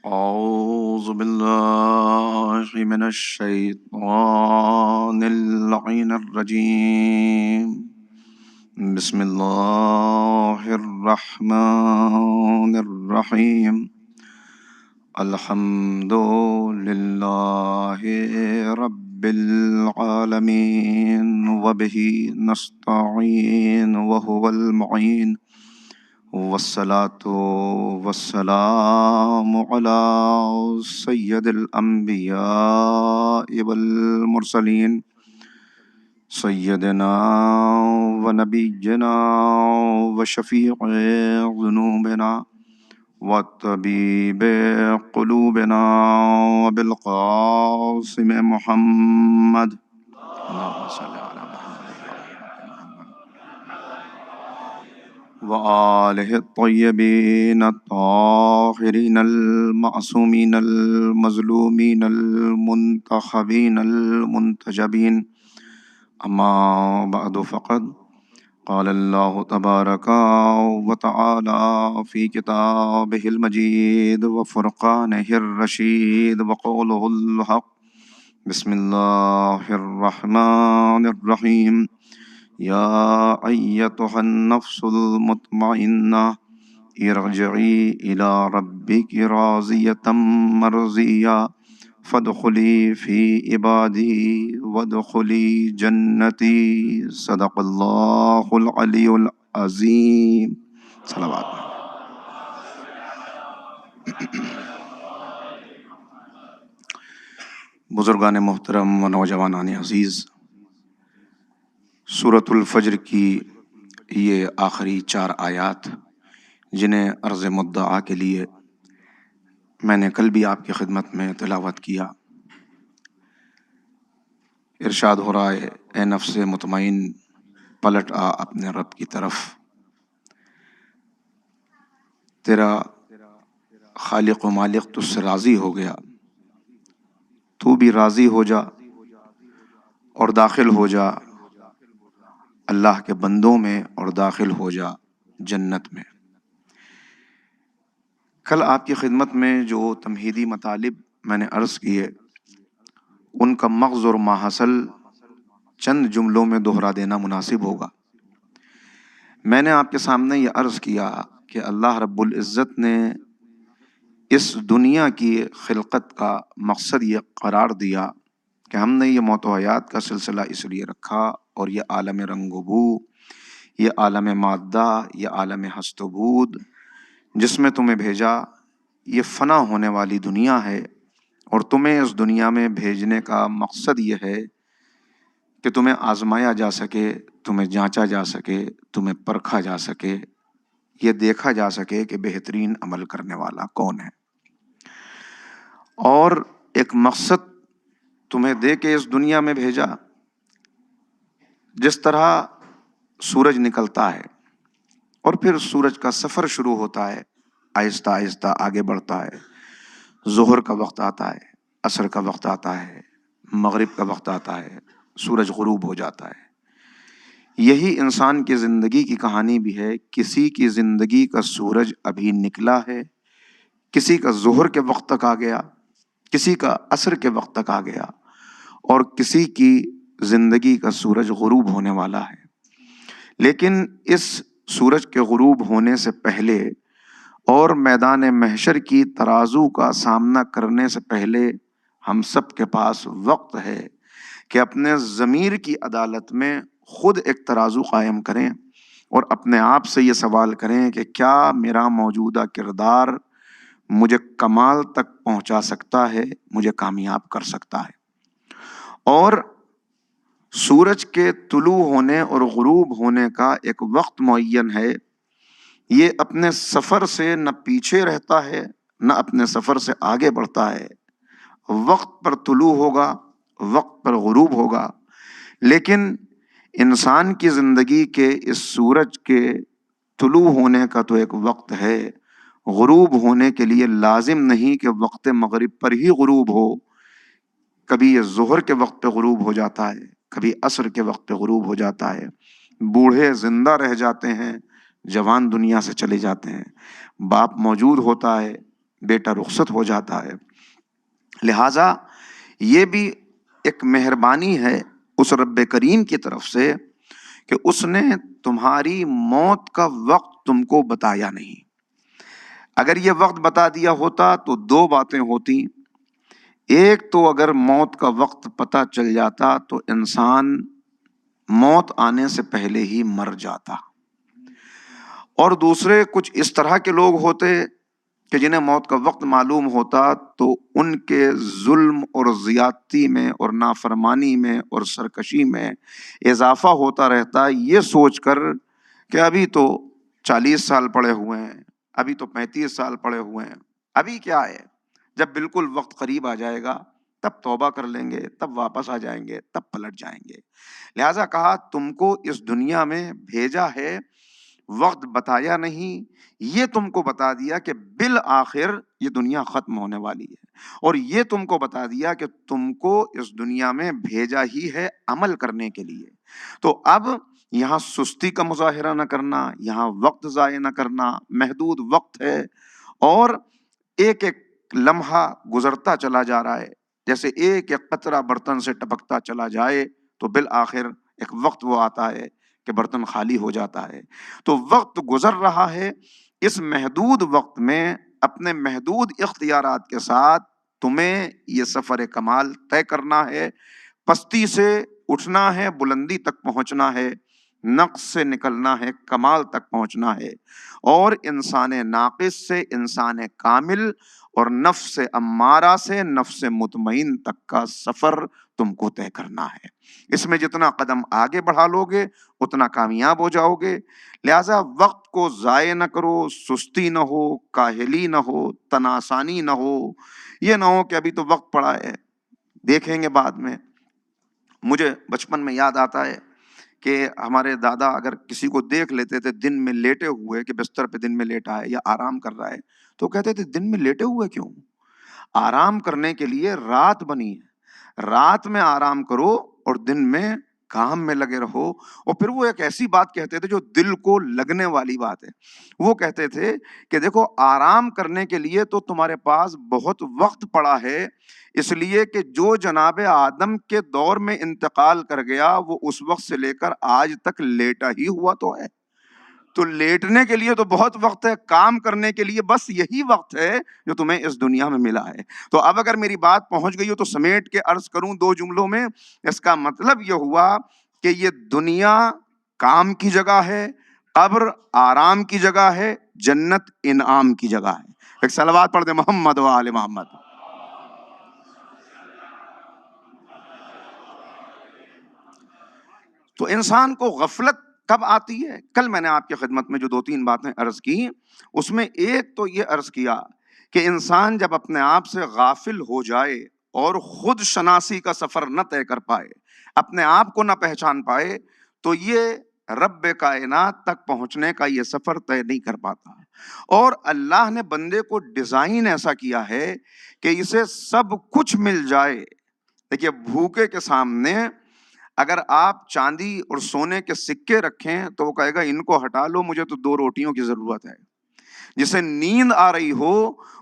أعوذ بالله من الشيطان اللعين الرجيم. بسم الله الرحمن الرحيم. الحمد لله رب العالمين وبه نستعين وهو المعين والصلاة والسلام على سيد الأنبياء والمرسلين سيدنا ونبينا وشفيع ذنوبنا وطبيب قلوبنا وبالقاسم محمد اللهم صل على وآله الطيبين الطاهرين المعصومين المظلومين المنتخبين المنتجبين. أما بعد فقد قال الله تبارك وتعالى في كتابه المجيد وفرقانه الرشيد وقوله الحق. بسم الله الرحمن الرحيم. يا أيتها النفس المطمئنة ارجعي إلى ربك راضية مرضية فادخلي في عبادي وادخلي جنتي. صدق اللہ العلی العظیم. صلوات. بزرگان محترم و نوجوانان عزیز، سورۃ الفجر کی یہ آخری 4 آیات جنہیں عرض مدعا کے لیے میں نے کل بھی آپ کی خدمت میں تلاوت کیا. ارشاد ہو رہا ہے، اے نفس مطمئن پلٹ آ اپنے رب کی طرف. تیرا خالق و مالک تجھ سے راضی ہو گیا، تو بھی راضی ہو جا اور داخل ہو جا اللہ کے بندوں میں اور داخل ہو جا جنت میں. کل آپ کی خدمت میں جو تمہیدی مطالب میں نے عرض کیے، ان کا مغز اور ماحصل چند جملوں میں دوہرا دینا مناسب ہوگا. میں نے آپ کے سامنے یہ عرض کیا کہ اللہ رب العزت نے اس دنیا کی خلقت کا مقصد یہ قرار دیا کہ ہم نے یہ موت و حیات کا سلسلہ اس لیے رکھا، اور یہ عالم رنگ و بو، یہ عالم مادہ، یہ عالم ہست و بود جس میں تمہیں بھیجا، یہ فنا ہونے والی دنیا ہے. اور تمہیں اس دنیا میں بھیجنے کا مقصد یہ ہے کہ تمہیں آزمایا جا سکے، تمہیں جانچا جا سکے، تمہیں پرکھا جا سکے، یہ دیکھا جا سکے کہ بہترین عمل کرنے والا کون ہے. اور ایک مقصد تمہیں دے کے اس دنیا میں بھیجا. جس طرح سورج نکلتا ہے اور پھر سورج کا سفر شروع ہوتا ہے، آہستہ آہستہ آگے بڑھتا ہے. ظہر کا وقت آتا ہے، عصر کا وقت آتا ہے، مغرب کا وقت آتا ہے، سورج غروب ہو جاتا ہے. یہی انسان کی زندگی کی کہانی بھی ہے. کسی کی زندگی کا سورج ابھی نکلا ہے، کسی کا ظہر کے وقت تک آ گیا، کسی کا عصر کے وقت تک آ گیا، اور کسی کی زندگی کا سورج غروب ہونے والا ہے. لیکن اس سورج کے غروب ہونے سے پہلے اور میدان محشر کی ترازو کا سامنا کرنے سے پہلے ہم سب کے پاس وقت ہے کہ اپنے ضمیر کی عدالت میں خود ایک ترازو قائم کریں اور اپنے آپ سے یہ سوال کریں کہ کیا میرا موجودہ کردار مجھے کمال تک پہنچا سکتا ہے، مجھے کامیاب کر سکتا ہے. اور سورج کے طلوع ہونے اور غروب ہونے کا ایک وقت معین ہے. یہ اپنے سفر سے نہ پیچھے رہتا ہے نہ اپنے سفر سے آگے بڑھتا ہے. وقت پر طلوع ہوگا، وقت پر غروب ہوگا. لیکن انسان کی زندگی کے اس سورج کے طلوع ہونے کا تو ایک وقت ہے، غروب ہونے کے لیے لازم نہیں کہ وقت مغرب پر ہی غروب ہو. کبھی یہ ظہر کے وقت پہ غروب ہو جاتا ہے، کبھی عصر کے وقت پہ غروب ہو جاتا ہے. بوڑھے زندہ رہ جاتے ہیں، جوان دنیا سے چلے جاتے ہیں. باپ موجود ہوتا ہے، بیٹا رخصت ہو جاتا ہے. لہٰذا یہ بھی ایک مہربانی ہے اس رب کریم کی طرف سے کہ اس نے تمہاری موت کا وقت تم کو بتایا نہیں. اگر یہ وقت بتا دیا ہوتا تو دو باتیں ہوتی. ایک تو اگر موت کا وقت پتہ چل جاتا تو انسان موت آنے سے پہلے ہی مر جاتا. اور دوسرے کچھ اس طرح کے لوگ ہوتے کہ جنہیں موت کا وقت معلوم ہوتا تو ان کے ظلم اور زیادتی میں اور نافرمانی میں اور سرکشی میں اضافہ ہوتا رہتا، یہ سوچ کر کہ ابھی تو 40 سال پڑے ہوئے ہیں، ابھی تو 35 سال پڑے ہوئے ہیں، ابھی کیا ہے، جب بالکل وقت قریب آ جائے گا تب توبہ کر لیں گے، تب واپس آ جائیں گے، تب پلٹ جائیں گے. لہٰذا کہا تم کو اس دنیا میں بھیجا ہے، وقت بتایا نہیں، یہ تم کو بتا دیا کہ بالآخر یہ دنیا ختم ہونے والی ہے، اور یہ تم کو بتا دیا کہ تم کو اس دنیا میں بھیجا ہی ہے عمل کرنے کے لیے. تو اب یہاں سستی کا مظاہرہ نہ کرنا، یہاں وقت ضائع نہ کرنا، محدود وقت ہے اور ایک ایک لمحہ گزرتا چلا جا رہا ہے. جیسے ایک ایک قطرہ برتن سے ٹپکتا چلا جائے تو بالآخر ایک وقت وہ آتا ہے کہ برتن خالی ہو جاتا ہے. تو وقت گزر رہا ہے، اس محدود وقت میں اپنے محدود اختیارات کے ساتھ تمہیں یہ سفر کمال طے کرنا ہے. پستی سے اٹھنا ہے، بلندی تک پہنچنا ہے، نقص سے نکلنا ہے، کمال تک پہنچنا ہے، اور انسان ناقص سے انسان کامل اور نفس امارہ سے نفس مطمئن تک کا سفر تم کو طے کرنا ہے. اس میں جتنا قدم آگے بڑھا لو گے اتنا کامیاب ہو جاؤ گے. لہٰذا وقت کو ضائع نہ کرو، سستی نہ ہو، کاہلی نہ ہو، تناسانی نہ ہو. یہ نہ ہو کہ ابھی تو وقت پڑا ہے، دیکھیں گے بعد میں. مجھے بچپن میں یاد آتا ہے کہ ہمارے دادا اگر کسی کو دیکھ لیتے تھے دن میں لیٹے ہوئے کہ بستر پہ دن میں لیٹا ہے یا آرام کر رہا ہے تو کہتے تھے دن میں لیٹے ہوئے کیوں؟ آرام کرنے کے لیے رات بنی ہے، رات میں آرام کرو اور دن میں کام میں لگے رہو. اور پھر وہ ایک ایسی بات کہتے تھے جو دل کو لگنے والی بات ہے. وہ کہتے تھے کہ دیکھو آرام کرنے کے لیے تو تمہارے پاس بہت وقت پڑا ہے، اس لیے کہ جو جناب آدم کے دور میں انتقال کر گیا وہ اس وقت سے لے کر آج تک لیٹا ہی ہوا تو ہے. تو لیٹنے کے لیے تو بہت وقت ہے، کام کرنے کے لیے بس یہی وقت ہے جو تمہیں اس دنیا میں ملا ہے. تو اب اگر میری بات پہنچ گئی ہو تو سمیٹ کے عرض کروں 2 جملوں میں. اس کا مطلب یہ ہوا کہ یہ دنیا کام کی جگہ ہے، قبر آرام کی جگہ ہے، جنت انعام کی جگہ ہے. ایک صلوات پڑھ دے محمد و آل محمد. تو انسان کو غفلت کب آتی ہے؟ کل میں نے آپ کی خدمت میں جو 2-3 باتیں عرض کی اس میں ایک تو یہ عرض کیا کہ انسان جب اپنے آپ سے غافل ہو جائے اور خود شناسی کا سفر نہ طے کر پائے، اپنے آپ کو نہ پہچان پائے، تو یہ رب کائنات تک پہنچنے کا یہ سفر طے نہیں کر پاتا. اور اللہ نے بندے کو ڈیزائن ایسا کیا ہے کہ اسے سب کچھ مل جائے. دیکھیے بھوکے کے سامنے اگر آپ چاندی اور سونے کے سکے رکھیں تو وہ کہے گا ان کو ہٹا لو، مجھے تو 2 روٹیوں کی ضرورت ہے. جسے نیند آ رہی ہو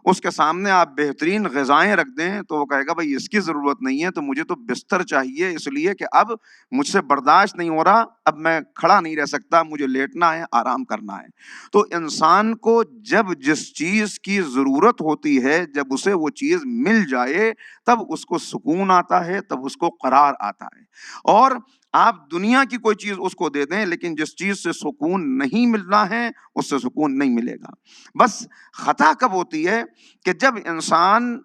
اس کے سامنے آپ بہترین غذائیں رکھ دیں تو وہ کہے گا بھائی اس کی ضرورت نہیں ہے، تو مجھے تو بستر چاہیے، اس لیے کہ اب مجھ سے برداشت نہیں ہو رہا، اب میں کھڑا نہیں رہ سکتا، مجھے لیٹنا ہے، آرام کرنا ہے. تو انسان کو جب جس چیز کی ضرورت ہوتی ہے، جب اسے وہ چیز مل جائے تب اس کو سکون آتا ہے، تب اس کو قرار آتا ہے. اور آپ دنیا کی کوئی چیز اس کو دے دیں لیکن جس چیز سے سکون نہیں ملنا ہے اس سے سکون نہیں ملے گا. بس خطا کب ہوتی ہے کہ جب انسان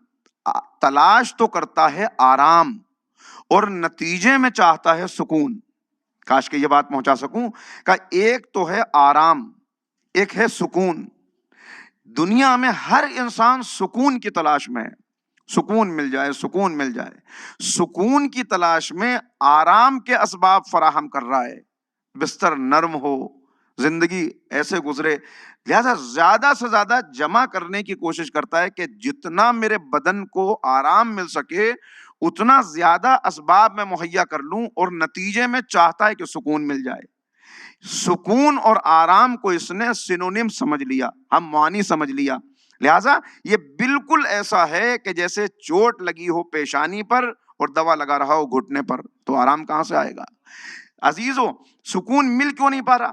تلاش تو کرتا ہے آرام اور نتیجے میں چاہتا ہے سکون. کاش کہ یہ بات پہنچا سکوں کہ ایک تو ہے آرام، ایک ہے سکون. دنیا میں ہر انسان سکون کی تلاش میں ہے، سکون مل جائے، سکون مل جائے. سکون کی تلاش میں آرام کے اسباب فراہم کر رہا ہے، بستر نرم ہو، زندگی ایسے گزرے. لہذا زیادہ سے زیادہ جمع کرنے کی کوشش کرتا ہے کہ جتنا میرے بدن کو آرام مل سکے اتنا زیادہ اسباب میں مہیا کر لوں، اور نتیجے میں چاہتا ہے کہ سکون مل جائے. سکون اور آرام کو اس نے سینونیم سمجھ لیا، ہم معانی سمجھ لیا. لہٰذا یہ بالکل ایسا ہے کہ جیسے چوٹ لگی ہو پیشانی پر اور دوا لگا رہا ہو گھٹنے پر، تو آرام کہاں سے آئے گا؟ عزیزو، سکون مل کیوں نہیں پا رہا؟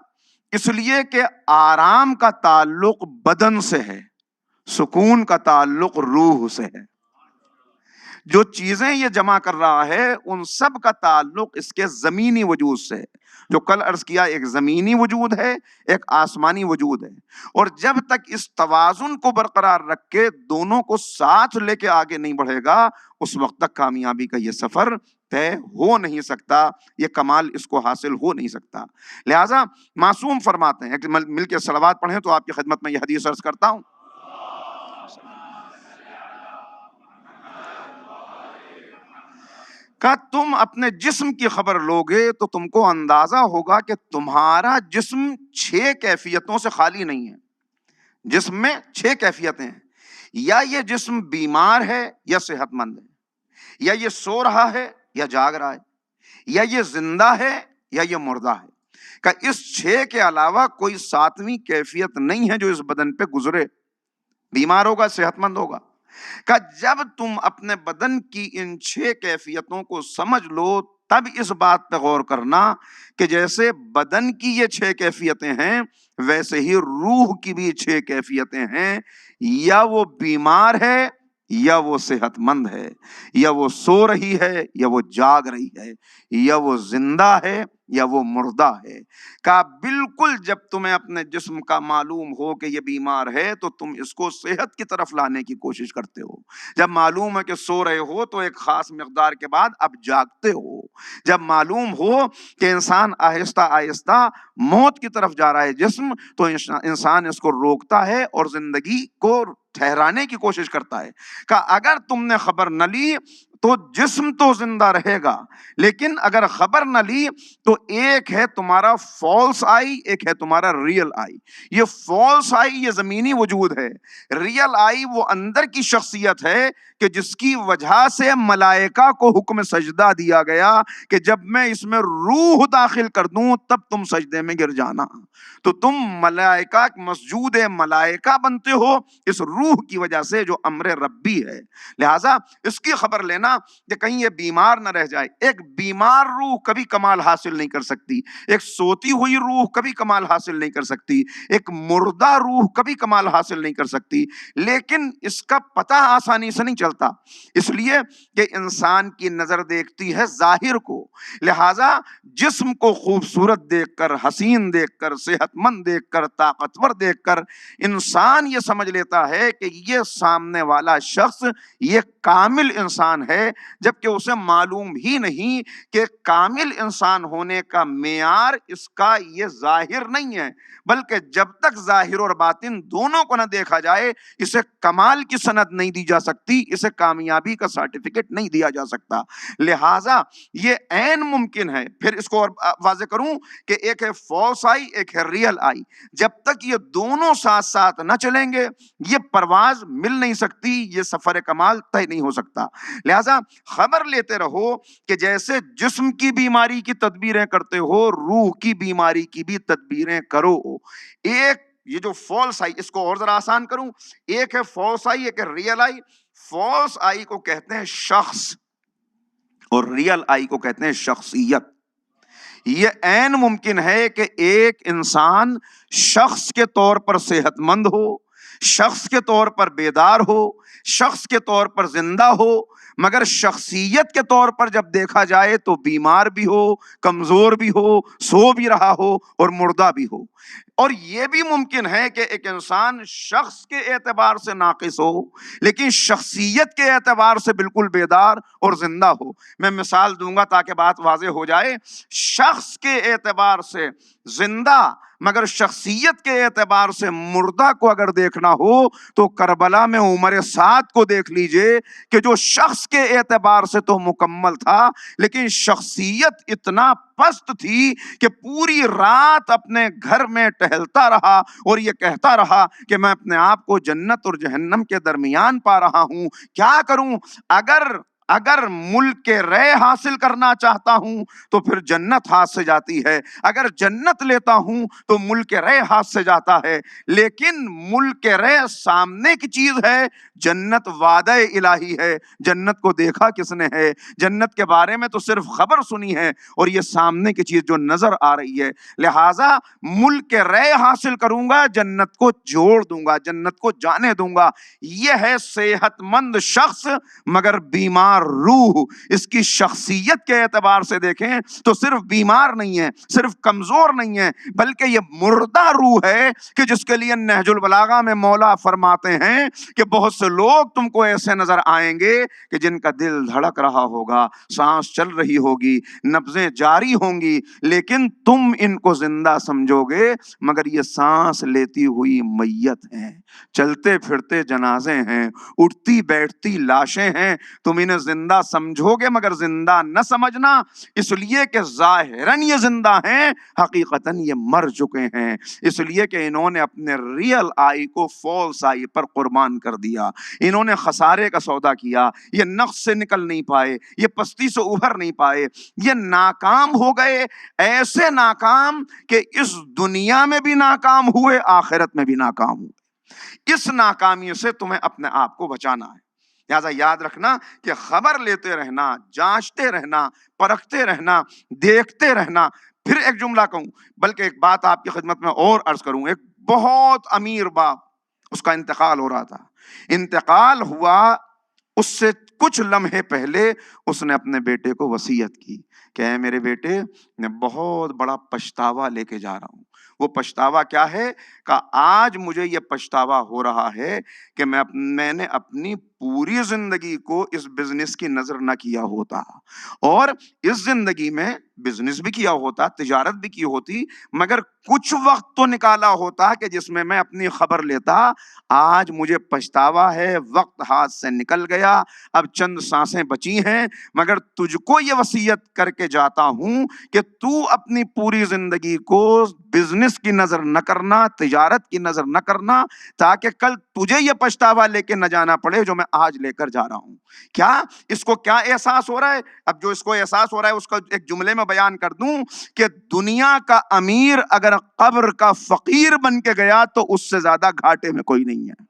اس لیے کہ آرام کا تعلق بدن سے ہے، سکون کا تعلق روح سے ہے۔ جو چیزیں یہ جمع کر رہا ہے ان سب کا تعلق اس کے زمینی وجود سے ہے، جو کل عرض کیا ایک زمینی وجود ہے، ایک آسمانی وجود ہے، اور جب تک اس توازن کو برقرار رکھ کے دونوں کو ساتھ لے کے آگے نہیں بڑھے گا، اس وقت تک کامیابی کا یہ سفر طے ہو نہیں سکتا، یہ کمال اس کو حاصل ہو نہیں سکتا۔ لہٰذا معصوم فرماتے ہیں کہ مل کے صلوات پڑھیں تو آپ کی خدمت میں یہ حدیث عرض کرتا ہوں۔ کہ تم اپنے جسم کی خبر لوگے تو تم کو اندازہ ہوگا کہ تمہارا جسم 6 کیفیتوں سے خالی نہیں ہے۔ جسم میں 6 کیفیتیں ہیں، یا یہ جسم بیمار ہے یا صحت مند ہے، یا یہ سو رہا ہے یا جاگ رہا ہے، یا یہ زندہ ہے یا یہ مردہ ہے۔ کہ اس 6 کے علاوہ کوئی 7ویں کیفیت نہیں ہے جو اس بدن پہ گزرے، بیمار ہوگا صحت مند ہوگا۔ کہ جب تم اپنے بدن کی ان 6 کیفیتوں کو سمجھ لو تب اس بات پہ غور کرنا کہ جیسے بدن کی یہ 6 کیفیتیں ہیں ویسے ہی روح کی بھی 6 کیفیتیں ہیں، یا وہ بیمار ہے یا وہ صحت مند ہے، یا وہ سو رہی ہے یا وہ جاگ رہی ہے، یا وہ زندہ ہے یا وہ مردہ ہے۔ کہ بالکل جب تمہیں اپنے جسم کا معلوم ہو کہ یہ بیمار ہے تو تم اس کو صحت کی طرف لانے کی کوشش کرتے ہو، جب معلوم ہے کہ سو رہے ہو تو ایک خاص مقدار کے بعد اب جاگتے ہو، جب معلوم ہو کہ انسان آہستہ آہستہ موت کی طرف جا رہا ہے جسم، تو انسان اس کو روکتا ہے اور زندگی کو ٹھہرانے کی کوشش کرتا ہے۔ کہ اگر تم نے خبر نہ لی تو جسم تو زندہ رہے گا، لیکن اگر خبر نہ لی تو ایک ہے تمہارا فالس آئی، ایک ہے تمہارا ریئل آئی۔ یہ فالس آئی یہ زمینی وجود ہے، ریئل آئی وہ اندر کی شخصیت ہے کہ جس کی وجہ سے ملائکہ کو حکم سجدہ دیا گیا کہ جب میں اس میں روح داخل کر دوں تب تم سجدے میں گر جانا۔ تو تم ملائکہ مسجود ملائکہ بنتے ہو اس روح کی وجہ سے جو امر ربی ہے۔ لہٰذا اس کی خبر لینا کہ کہیں یہ بیمار نہ رہ جائے۔ ایک بیمار روح کبھی کمال حاصل نہیں کر سکتی، ایک سوتی ہوئی روح کبھی کمال حاصل نہیں کر سکتی، ایک مردہ روح کبھی کمال حاصل نہیں کر سکتی، لیکن اس کا پتہ آسانی سے نہیں چلتا، اس لیے کہ انسان کی نظر دیکھتی ہے ظاہر کو۔ لہٰذا جسم کو خوبصورت دیکھ کر، حسین دیکھ کر، صحت مند دیکھ کر، طاقتور دیکھ کر انسان یہ سمجھ لیتا ہے کہ یہ سامنے والا شخص یہ کامل انسان ہے، جبکہ اسے معلوم ہی نہیں کہ کامل انسان ہونے کا معیار اس کا یہ ظاہر نہیں ہے، بلکہ جب تک ظاہر اور باطن دونوں کو نہ دیکھا جائے اسے کمال کی سند نہیں دی جا سکتی، اسے کامیابی کا سرٹیفکیٹ نہیں دیا جا سکتا۔ لہٰذا یہ عین ممکن ہے، پھر اس کو اور واضح کروں کہ ایک ہے فالس آئی، ایک ہے ریئل آئی۔ جب تک یہ دونوں ساتھ ساتھ نہ چلیں گے یہ پرواز مل نہیں سکتی، یہ سفر کمال طے نہیں ہو سکتا۔ لہٰذا خبر لیتے رہو کہ جیسے جسم کی بیماری کی تدبیریں کرتے ہو روح کی بیماری کی بھی تدبیریں کرو۔ ایک یہ جو فالس آئی، اس کو اور ذرا آسان کروں، ایک ہے فالس آئی، ایک ہے ریئل آئی۔ فالس آئی کو کہتے ہیں شخص اور ریئل آئی کو کہتے ہیں شخصیت۔ یہ عین ممکن ہے کہ ایک انسان شخص کے طور پر صحت مند ہو، شخص کے طور پر بیدار ہو، شخص کے طور پر زندہ ہو، مگر شخصیت کے طور پر جب دیکھا جائے تو بیمار بھی ہو، کمزور بھی ہو، سو بھی رہا ہو اور مردہ بھی ہو۔ اور یہ بھی ممکن ہے کہ ایک انسان شخص کے اعتبار سے ناقص ہو لیکن شخصیت کے اعتبار سے بالکل بیدار اور زندہ ہو۔ میں مثال دوں گا تاکہ بات واضح ہو جائے۔ شخص کے اعتبار سے زندہ مگر شخصیت کے اعتبار سے مردہ کو اگر دیکھنا ہو تو کربلا میں عمر سعد کو دیکھ لیجئے کہ جو شخص کے اعتبار سے تو مکمل تھا لیکن شخصیت اتنا پست تھی کہ پوری رات اپنے گھر میں ٹہلتا رہا اور یہ کہتا رہا کہ میں اپنے آپ کو جنت اور جہنم کے درمیان پا رہا ہوں، کیا کروں؟ اگر اگر ملک رے حاصل کرنا چاہتا ہوں تو پھر جنت ہاتھ سے جاتی ہے، اگر جنت لیتا ہوں تو ملک رے ہاتھ سے جاتا ہے، لیکن ملک رے سامنے کی چیز ہے، جنت وعدہ الہی ہے۔ جنت کو دیکھا کس نے ہے؟ جنت کے بارے میں تو صرف خبر سنی ہے، اور یہ سامنے کی چیز جو نظر آ رہی ہے۔ لہٰذا ملک رے حاصل کروں گا، جنت کو جوڑ دوں گا، جنت کو جانے دوں گا۔ یہ ہے صحت مند شخص مگر بیمار روح۔ اس کی شخصیت کے اعتبار سے دیکھیں تو صرف بیمار نہیں ہے، صرف کمزور نہیں ہے، بلکہ یہ مردہ روح ہے کہ جس کے لیے نہج البلاغہ میں مولا فرماتے ہیں کہ بہت سے لوگ تم کو ایسے نظر آئیں گے کہ جن کا دل دھڑک رہا ہوگا، سانس چل رہی ہوگی، نبضیں جاری ہوں گی، لیکن تم ان کو زندہ سمجھو گے مگر یہ سانس لیتی ہوئی میت ہیں، چلتے پھرتے جنازے ہیں، اٹھتی بیٹھتی لاشیں ہیں۔ تم انہیں زندہ سمجھو گے مگر زندہ نہ سمجھنا، اس لیے کہ ظاہراً یہ زندہ ہیں، حقیقتاً یہ مر چکے ہیں، اس لیے کہ انہوں نے اپنے ریئل آئی کو فالس آئی پر قربان کر دیا، انہوں نے خسارے کا سودا کیا، یہ نقص سے نکل نہیں پائے، یہ پستی سے ابھر نہیں پائے، یہ ناکام ہو گئے، ایسے ناکام کہ اس دنیا میں بھی ناکام ہوئے، آخرت میں بھی ناکام ہوئے۔ اس ناکامی سے تمہیں اپنے آپ کو بچانا ہے۔ لہٰذا یاد رکھنا کہ خبر لیتے رہنا، جانچتے رہنا، پرکھتے رہنا، دیکھتے رہنا۔ پھر ایک جملہ کہوں، بلکہ ایک بات آپ کی خدمت میں اور عرض کروں۔ ایک بہت امیر باپ، اس کا انتقال ہو رہا تھا، انتقال ہوا، اس سے کچھ لمحے پہلے اس نے اپنے بیٹے کو وصیت کی کہ اے میرے بیٹے، میں بہت بڑا پچھتاوا لے کے جا رہا ہوں۔ وہ پچھتاوا کیا ہے؟ کہ آج مجھے یہ پچھتاوا ہو رہا ہے کہ میں نے اپنی پوری زندگی کو اس بزنس کی نظر نہ کیا ہوتا، اور اس زندگی میں بزنس بھی کیا ہوتا، تجارت بھی کی ہوتی، مگر کچھ وقت تو نکالا ہوتا کہ جس میں میں اپنی خبر لیتا۔ آج مجھے پچھتاوا ہے، وقت ہاتھ سے نکل گیا، اب چند سانسیں بچی ہیں، مگر تجھ کو یہ وصیت کر کے جاتا ہوں کہ تو اپنی پوری زندگی کو بزنس کی نظر نہ کرنا، تجارت کی نظر نہ کرنا، تاکہ کل تجھے یہ پچھتاوا لے کے نہ جانا پڑے جو میں آج لے کر جا رہا ہوں۔ کیا اس کو کیا احساس ہو رہا ہے؟ اب جو اس کو احساس ہو رہا ہے اس کا ایک جملے میں بیان کر دوں کہ دنیا کا امیر اگر قبر کا فقیر بن کے گیا تو اس سے زیادہ گھاٹے میں کوئی نہیں ہے۔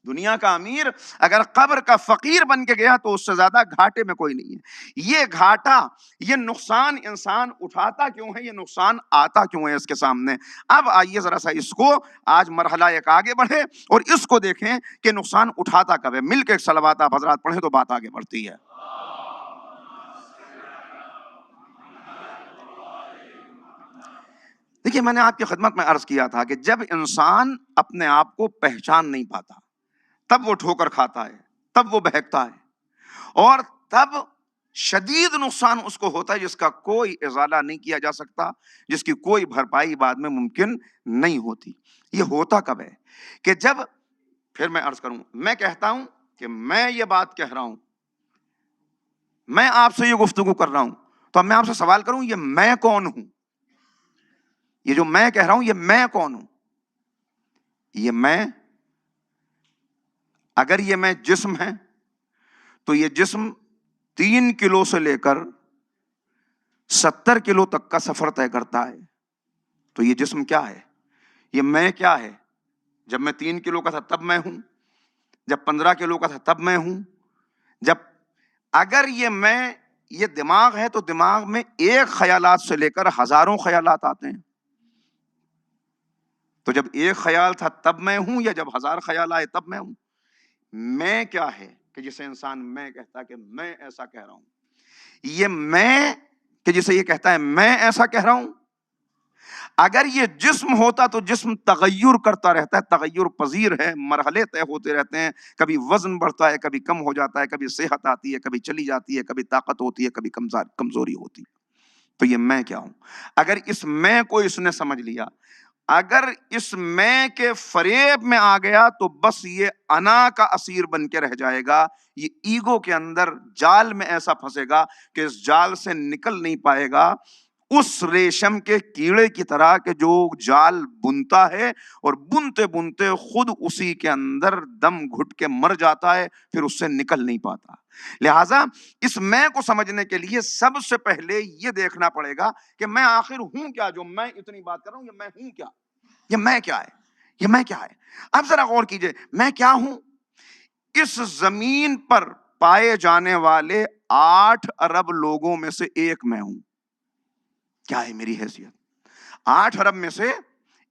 دنیا کا امیر اگر قبر کا فقیر بن کے گیا تو اس سے زیادہ گھاٹے میں کوئی نہیں ہے۔ یہ گھاٹا، یہ نقصان انسان اٹھاتا کیوں ہے؟ یہ نقصان آتا کیوں ہے اس کے سامنے؟ اب آئیے ذرا سا اس کو آج مرحلہ ایک آگے بڑھے اور اس کو دیکھیں کہ نقصان اٹھاتا کب ہے۔ مل کے ایک صلوات آپ حضرات پڑھیں تو بات آگے بڑھتی ہے۔ دیکھیے، میں نے آپ کی خدمت میں عرض کیا تھا کہ جب انسان اپنے آپ کو پہچان نہیں پاتا تب وہ ٹھوکر کھاتا ہے، تب وہ بہکتا ہے، اور تب شدید نقصان اس کو ہوتا ہے جس کا کوئی ازالہ نہیں کیا جا سکتا، جس کی کوئی بھرپائی بعد میں ممکن نہیں ہوتی۔ یہ ہوتا کب ہے؟ کہ جب، پھر میں عرض کروں، میں کہتا ہوں کہ میں یہ بات کہہ رہا ہوں، میں آپ سے یہ گفتگو کر رہا ہوں، تو اب میں آپ سے سوال کروں، یہ میں کون ہوں؟ یہ جو میں کہہ رہا ہوں، یہ میں کون ہوں؟ یہ میں، اگر یہ میں جسم ہے تو یہ جسم 3 کلو سے لے کر 70 کلو تک کا سفر طے کرتا ہے۔ تو یہ جسم کیا ہے؟ یہ میں کیا ہے؟ جب میں 3 کلو کا تھا تب میں ہوں، جب 15 کلو کا تھا تب میں ہوں، جب، اگر یہ دماغ ہے تو دماغ میں ایک خیالات سے لے کر ہزاروں خیالات آتے ہیں۔ تو جب ایک خیال تھا تب میں ہوں، یا جب 1000 خیال آئے تب میں ہوں؟ میں کیا ہے کہ جسے انسان میں کہتا ہے کہ میں ایسا کہہ رہا ہوں؟ یہ میں کہ جسے یہ کہتا ہے میں ایسا کہہ رہا ہوں، اگر یہ جسم ہوتا تو جسم تغیر کرتا رہتا ہے، تغیر پذیر ہے، مرحلے طے ہوتے رہتے ہیں، کبھی وزن بڑھتا ہے، کبھی کم ہو جاتا ہے، کبھی صحت آتی ہے، کبھی چلی جاتی ہے، کبھی طاقت ہوتی ہے، کبھی کمزوری ہوتی ہے۔ تو یہ میں کیا ہوں؟ اگر اس میں کو اس نے سمجھ لیا، اگر اس میں کے فریب میں آ گیا تو بس یہ انا کا اسیر بن کے رہ جائے گا، یہ ایگو کے اندر جال میں ایسا پھنسے گا کہ اس جال سے نکل نہیں پائے گا۔ اس ریشم کے کیڑے کی طرح کہ جو جال بنتا ہے اور بنتے بنتے خود اسی کے اندر دم گھٹ کے مر جاتا ہے، پھر اس سے نکل نہیں پاتا۔ لہٰذا اس میں کو سمجھنے کے لیے سب سے پہلے یہ دیکھنا پڑے گا کہ میں آخر ہوں کیا، جو میں اتنی بات کر رہا ہوں یہ میں ہوں کیا، یہ میں کیا ہے، یہ میں کیا ہے۔ اب ذرا غور کیجئے، میں کیا ہوں؟ اس زمین پر پائے جانے والے 8 ارب لوگوں میں سے ایک میں ہوں۔ کیا ہے میری حیثیت؟ 8 ارب میں سے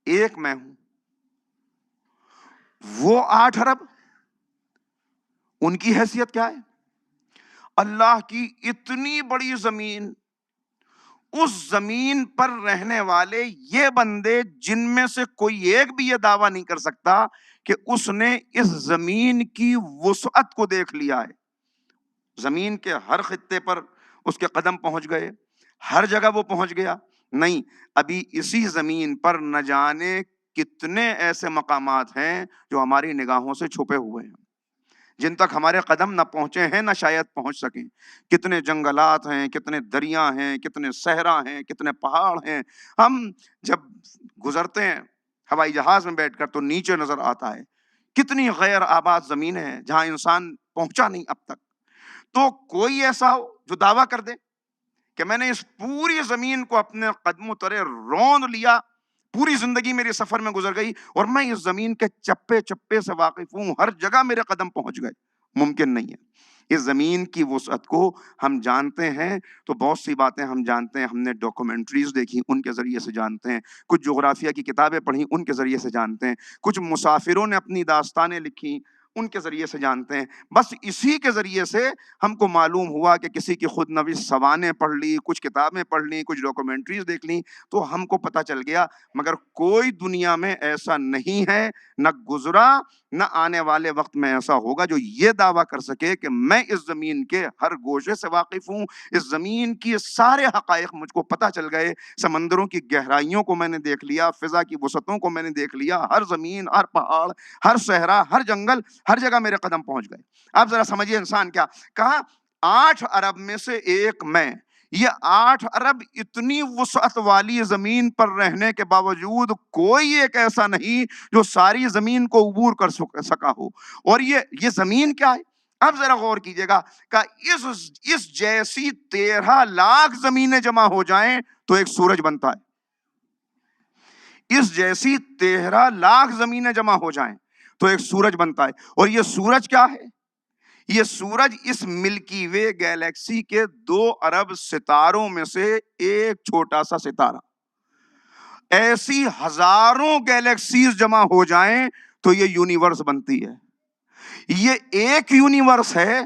ایک میں ہوں۔ وہ 8 ارب، ان کی حیثیت کیا ہے؟ اللہ کی اتنی بڑی زمین، اس زمین پر رہنے والے یہ بندے جن میں سے کوئی ایک بھی یہ دعویٰ نہیں کر سکتا کہ اس نے اس زمین کی وسعت کو دیکھ لیا ہے۔ زمین کے ہر خطے پر اس کے قدم پہنچ گئے، ہر جگہ وہ پہنچ گیا؟ نہیں، ابھی اسی زمین پر نہ جانے کتنے ایسے مقامات ہیں جو ہماری نگاہوں سے چھپے ہوئے ہیں، جن تک ہمارے قدم نہ پہنچے ہیں، نہ شاید پہنچ سکیں۔ کتنے جنگلات ہیں، کتنے دریا ہیں، کتنے صحرا ہیں، کتنے پہاڑ ہیں۔ ہم جب گزرتے ہیں ہوائی جہاز میں بیٹھ کر تو نیچے نظر آتا ہے کتنی غیر آباد زمینیں ہیں جہاں انسان پہنچا نہیں اب تک۔ تو کوئی ایسا ہو جو دعویٰ کر دے کہ میں نے اس پوری زمین کو اپنے قدموں تلے روند لیا، پوری زندگی میری سفر میں گزر گئی اور میں اس زمین کے چپے چپے سے واقف ہوں، ہر جگہ میرے قدم پہنچ گئے؟ ممکن نہیں ہے۔ اس زمین کی وسعت کو ہم جانتے ہیں تو بہت سی باتیں ہم جانتے ہیں، ہم نے ڈاکومنٹریز دیکھی ان کے ذریعے سے جانتے ہیں، کچھ جغرافیہ کی کتابیں پڑھی ان کے ذریعے سے جانتے ہیں، کچھ مسافروں نے اپنی داستانیں لکھی ان کے ذریعے سے جانتے ہیں۔ بس اسی کے ذریعے سے ہم کو معلوم ہوا کہ کسی کی خود نویس سوانح پڑھ لی، کچھ کتابیں پڑھ لی، کچھ ڈاکومنٹریز دیکھ لی تو ہم کو پتہ چل گیا، مگر کوئی دنیا میں ایسا نہیں ہے، نہ گزرا نہ آنے والے وقت میں ایسا ہوگا جو یہ دعویٰ کر سکے کہ میں اس زمین کے ہر گوشے سے واقف ہوں، اس زمین کی سارے حقائق مجھ کو پتہ چل گئے، سمندروں کی گہرائیوں کو میں نے دیکھ لیا، فضا کی وسعتوں کو میں نے دیکھ لیا، ہر زمین، ہر پہاڑ، ہر صحرا، ہر جنگل، ہر جگہ میرے قدم پہنچ گئے۔ اب ذرا سمجھیے انسان کیا کہا، 8 ارب میں سے ایک میں۔ یہ 8 ارب اتنی وسعت والی زمین پر رہنے کے باوجود کوئی ایک ایسا نہیں جو ساری زمین کو عبور کر سکا ہو۔ اور یہ زمین کیا ہے؟ اب ذرا غور کیجئے گا کہ اس جیسی 13 لاکھ زمینیں جمع ہو جائیں تو ایک سورج بنتا ہے۔ اس جیسی 13 لاکھ زمینیں جمع ہو جائیں تو ایک سورج بنتا ہے۔ اور یہ سورج کیا ہے؟ یہ سورج اس ملکی وے گیلیکسی کے 2 ارب ستاروں میں سے ایک چھوٹا سا ستارہ۔ ایسی ہزاروں گیلیکسیز جمع ہو جائیں تو یہ یونیورس بنتی ہے۔ یہ ایک یونیورس ہے،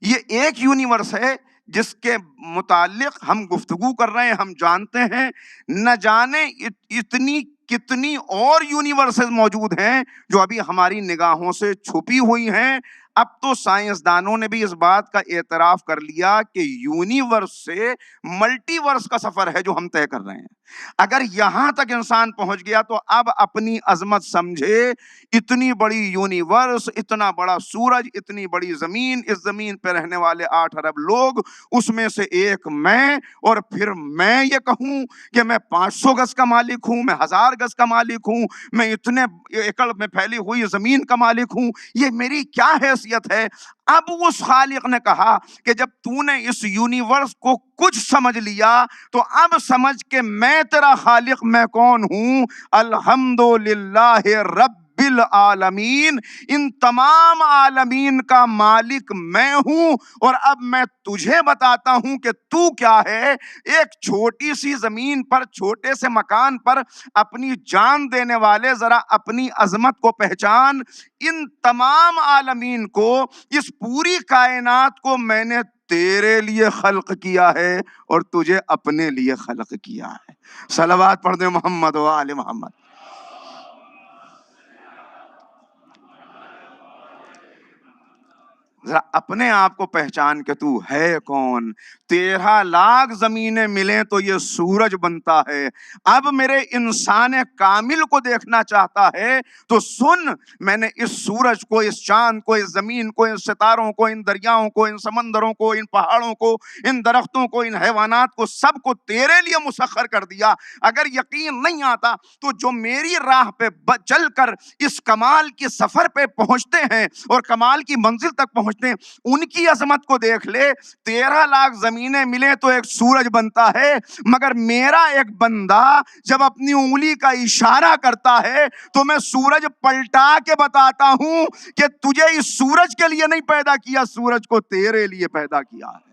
یہ ایک یونیورس ہے جس کے متعلق ہم گفتگو کر رہے ہیں، ہم جانتے ہیں، نہ جانے اتنی کتنی اور یونیورسز موجود ہیں جو ابھی ہماری نگاہوں سے چھپی ہوئی ہیں۔ اب تو سائنسدانوں نے بھی اس بات کا اعتراف کر لیا کہ یونیورس سے ملٹی ورس کا سفر ہے جو ہم طے کر رہے ہیں۔ اگر یہاں تک انسان پہنچ گیا تو اب اپنی عظمت سمجھے، اتنی بڑی یونیورس، اتنا بڑا سورج، اتنی بڑی زمین، اس زمین پہ رہنے والے 8 ارب لوگ، اس میں سے ایک میں، اور پھر میں یہ کہوں کہ میں 500 گز کا مالک ہوں، میں 1000 گز کا مالک ہوں، میں اتنے ایکڑ میں پھیلی ہوئی زمین کا مالک ہوں، یہ میری کیا حیثیت ہے؟ اب اس خالق نے کہا کہ جب تو نے اس یونیورس کو کچھ سمجھ لیا تو اب سمجھ کہ میں تیرا خالق میں کون ہوں۔ الحمدللہ رب العالمین، ان تمام عالمین کا مالک میں ہوں، اور اب میں تجھے بتاتا ہوں کہ تو کیا ہے۔ ایک چھوٹی سی زمین پر، چھوٹے سے مکان پر اپنی جان دینے والے، ذرا اپنی عظمت کو پہچان۔ ان تمام عالمین کو، اس پوری کائنات کو میں نے تیرے لیے خلق کیا ہے اور تجھے اپنے لیے خلق کیا ہے۔ صلوات پڑھ دیں محمد و آل محمد۔ ذرا اپنے آپ کو پہچان کہ تو ہے کون. 13 لاکھ زمینیں ملیں تو یہ سورج بنتا ہے. اب میرے انسان کامل کو دیکھنا چاہتا ہے تو سن, میں نے اس سورج کو, اس چاند کو, اس زمین کو, ان ستاروں کو, ان دریاؤں کو, ان سمندروں کو, ان پہاڑوں کو, ان درختوں کو, ان حیوانات کو, سب کو تیرے لیے مسخر کر دیا. اگر یقین نہیں آتا تو جو میری راہ پہ چل کر اس کمال کی سفر پہ پہنچتے ہیں اور کمال کی منزل تک پہنچتے ہیں, ان کی عظمت کو دیکھ لے. 13 لاکھ زمینیں ملے تو ایک سورج بنتا ہے, مگر میرا ایک بندہ جب اپنی انگلی کا اشارہ کرتا ہے تو میں سورج پلٹا کے بتاتا ہوں کہ تجھے اس سورج کے لیے نہیں پیدا کیا, سورج کو تیرے لیے پیدا کیا ہے.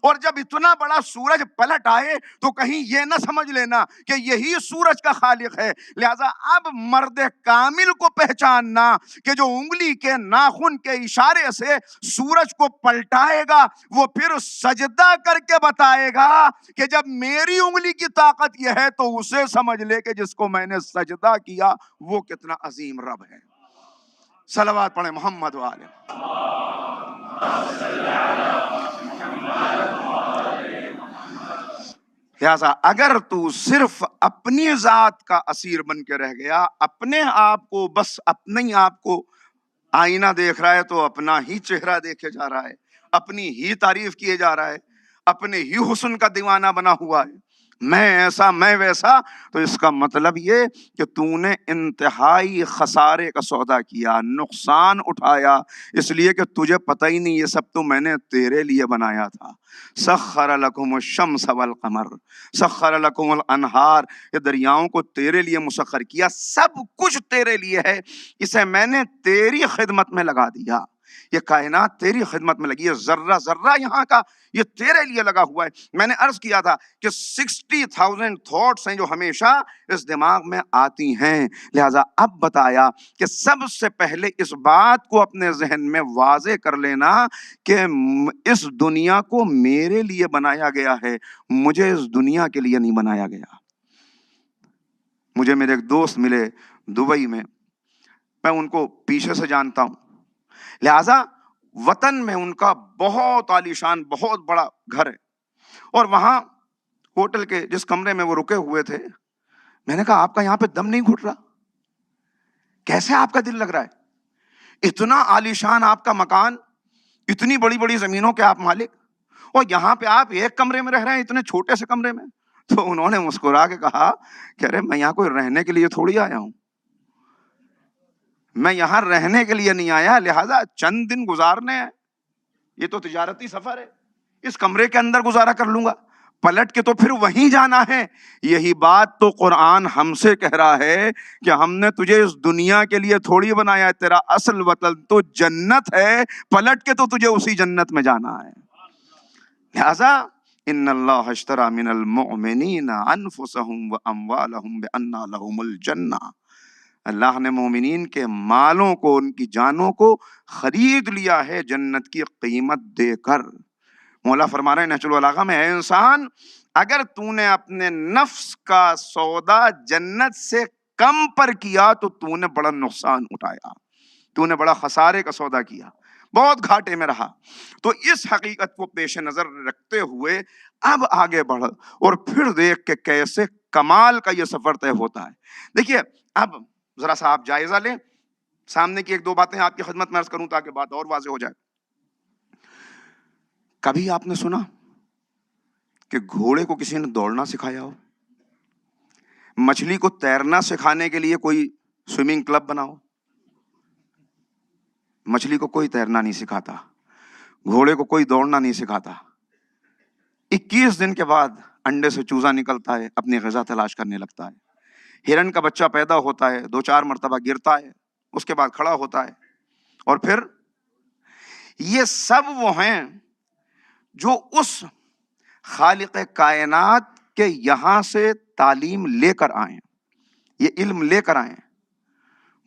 اور جب اتنا بڑا سورج پلٹ آئے تو کہیں یہ نہ سمجھ لینا کہ یہی سورج کا خالق ہے. لہذا اب مرد کامل کو پہچاننا کہ جو انگلی کے ناخن کے اشارے سے سورج کو پلٹائے گا, وہ پھر سجدہ کر کے بتائے گا کہ جب میری انگلی کی طاقت یہ ہے تو اسے سمجھ لے کہ جس کو میں نے سجدہ کیا وہ کتنا عظیم رب ہے. صلوات پڑھیں محمد والے. لہذا اگر تو صرف اپنی ذات کا اسیر بن کے رہ گیا, اپنے آپ کو بس اپنے ہی آپ کو آئینہ دیکھ رہا ہے تو اپنا ہی چہرہ دیکھے جا رہا ہے, اپنی ہی تعریف کیے جا رہا ہے, اپنے ہی حسن کا دیوانہ بنا ہوا ہے, میں ایسا میں ویسا, تو اس کا مطلب یہ کہ تو نے انتہائی خسارے کا سودا کیا, نقصان اٹھایا, اس لیے کہ تجھے پتہ ہی نہیں یہ سب تو میں نے تیرے لیے بنایا تھا. سخر لکم الشمس والقمر, سخر لکم الانہار, یہ دریاؤں کو تیرے لیے مسخر کیا, سب کچھ تیرے لیے ہے, اسے میں نے تیری خدمت میں لگا دیا. یہ کائنات تیری خدمت میں لگی ہے, ذرہ ذرہ یہاں کا یہ تیرے لیے لگا ہوا ہے. میں نے عرض کیا تھا کہ 60,000 تھاٹس ہیں جو ہمیشہ اس دماغ میں آتی ہیں. لہذا اب بتایا کہ سب سے پہلے اس بات کو اپنے ذہن میں واضح کر لینا کہ اس دنیا کو میرے لیے بنایا گیا ہے, مجھے اس دنیا کے لیے نہیں بنایا گیا. مجھے میرے ایک دوست ملے دبئی میں, میں ان کو پیچھے سے جانتا ہوں. لہذا وطن میں ان کا بہت عالیشان بہت بڑا گھر ہے, اور وہاں ہوٹل کے جس کمرے میں وہ رکے ہوئے تھے, میں نے کہا آپ کا یہاں پہ دم نہیں گھٹ رہا, کیسے آپ کا دل لگ رہا ہے, اتنا عالیشان آپ کا مکان, اتنی بڑی بڑی زمینوں کے آپ مالک, اور یہاں پہ آپ ایک کمرے میں رہ رہے ہیں, اتنے چھوٹے سے کمرے میں. تو انہوں نے مسکرا کے کہا کہ ارے میں یہاں کوئی رہنے کے لیے تھوڑی آیا ہوں, میں یہاں رہنے کے لیے نہیں آیا, لہذا چند دن گزارنے ہیں, یہ تو تجارتی سفر ہے, اس کمرے کے اندر گزارا کر لوں گا, پلٹ کے تو پھر وہیں جانا ہے. یہی بات تو قرآن ہم سے کہہ رہا ہے کہ ہم نے تجھے اس دنیا کے لیے تھوڑی بنایا ہے, تیرا اصل وطن تو جنت ہے, پلٹ کے تو تجھے اسی جنت میں جانا ہے. لہذا ان اللہ اشتری من المؤمنین انفسهم واموالهم بان لهم الجنہ, اللہ نے مومنین کے مالوں کو, ان کی جانوں کو خرید لیا ہے جنت کی قیمت دے کر. مولا فرما رہے ہیں نہج البلاغہ میں, اے انسان اگر تو نے اپنے نفس کا سودا جنت سے کم پر کیا تو تو نے بڑا نقصان اٹھایا, تو نے بڑا خسارے کا سودا کیا, بہت گھاٹے میں رہا. تو اس حقیقت کو پیش نظر رکھتے ہوئے اب آگے بڑھ اور پھر دیکھ کہ کیسے کمال کا یہ سفر طے ہوتا ہے. دیکھیے اب ذرا سا آپ جائزہ لیں, سامنے کی ایک دو باتیں آپ کی خدمت میں عرض کروں تاکہ بات اور واضح ہو جائے. کبھی آپ نے سنا کہ گھوڑے کو کسی نے دوڑنا سکھایا ہو, مچھلی کو تیرنا سکھانے کے لیے کوئی سوئمنگ کلب بناؤ؟ مچھلی کو کوئی تیرنا نہیں سکھاتا, گھوڑے کو کوئی دوڑنا نہیں سکھاتا. 21 دن کے بعد انڈے سے چوزا نکلتا ہے, اپنی غذا تلاش کرنے لگتا ہے. ہرن کا بچہ پیدا ہوتا ہے, 2-4 مرتبہ گرتا ہے, اس کے بعد کھڑا ہوتا ہے, اور پھر یہ سب وہ ہیں جو اس خالق کائنات کے یہاں سے تعلیم لے کر آئے, یہ علم لے کر آئے.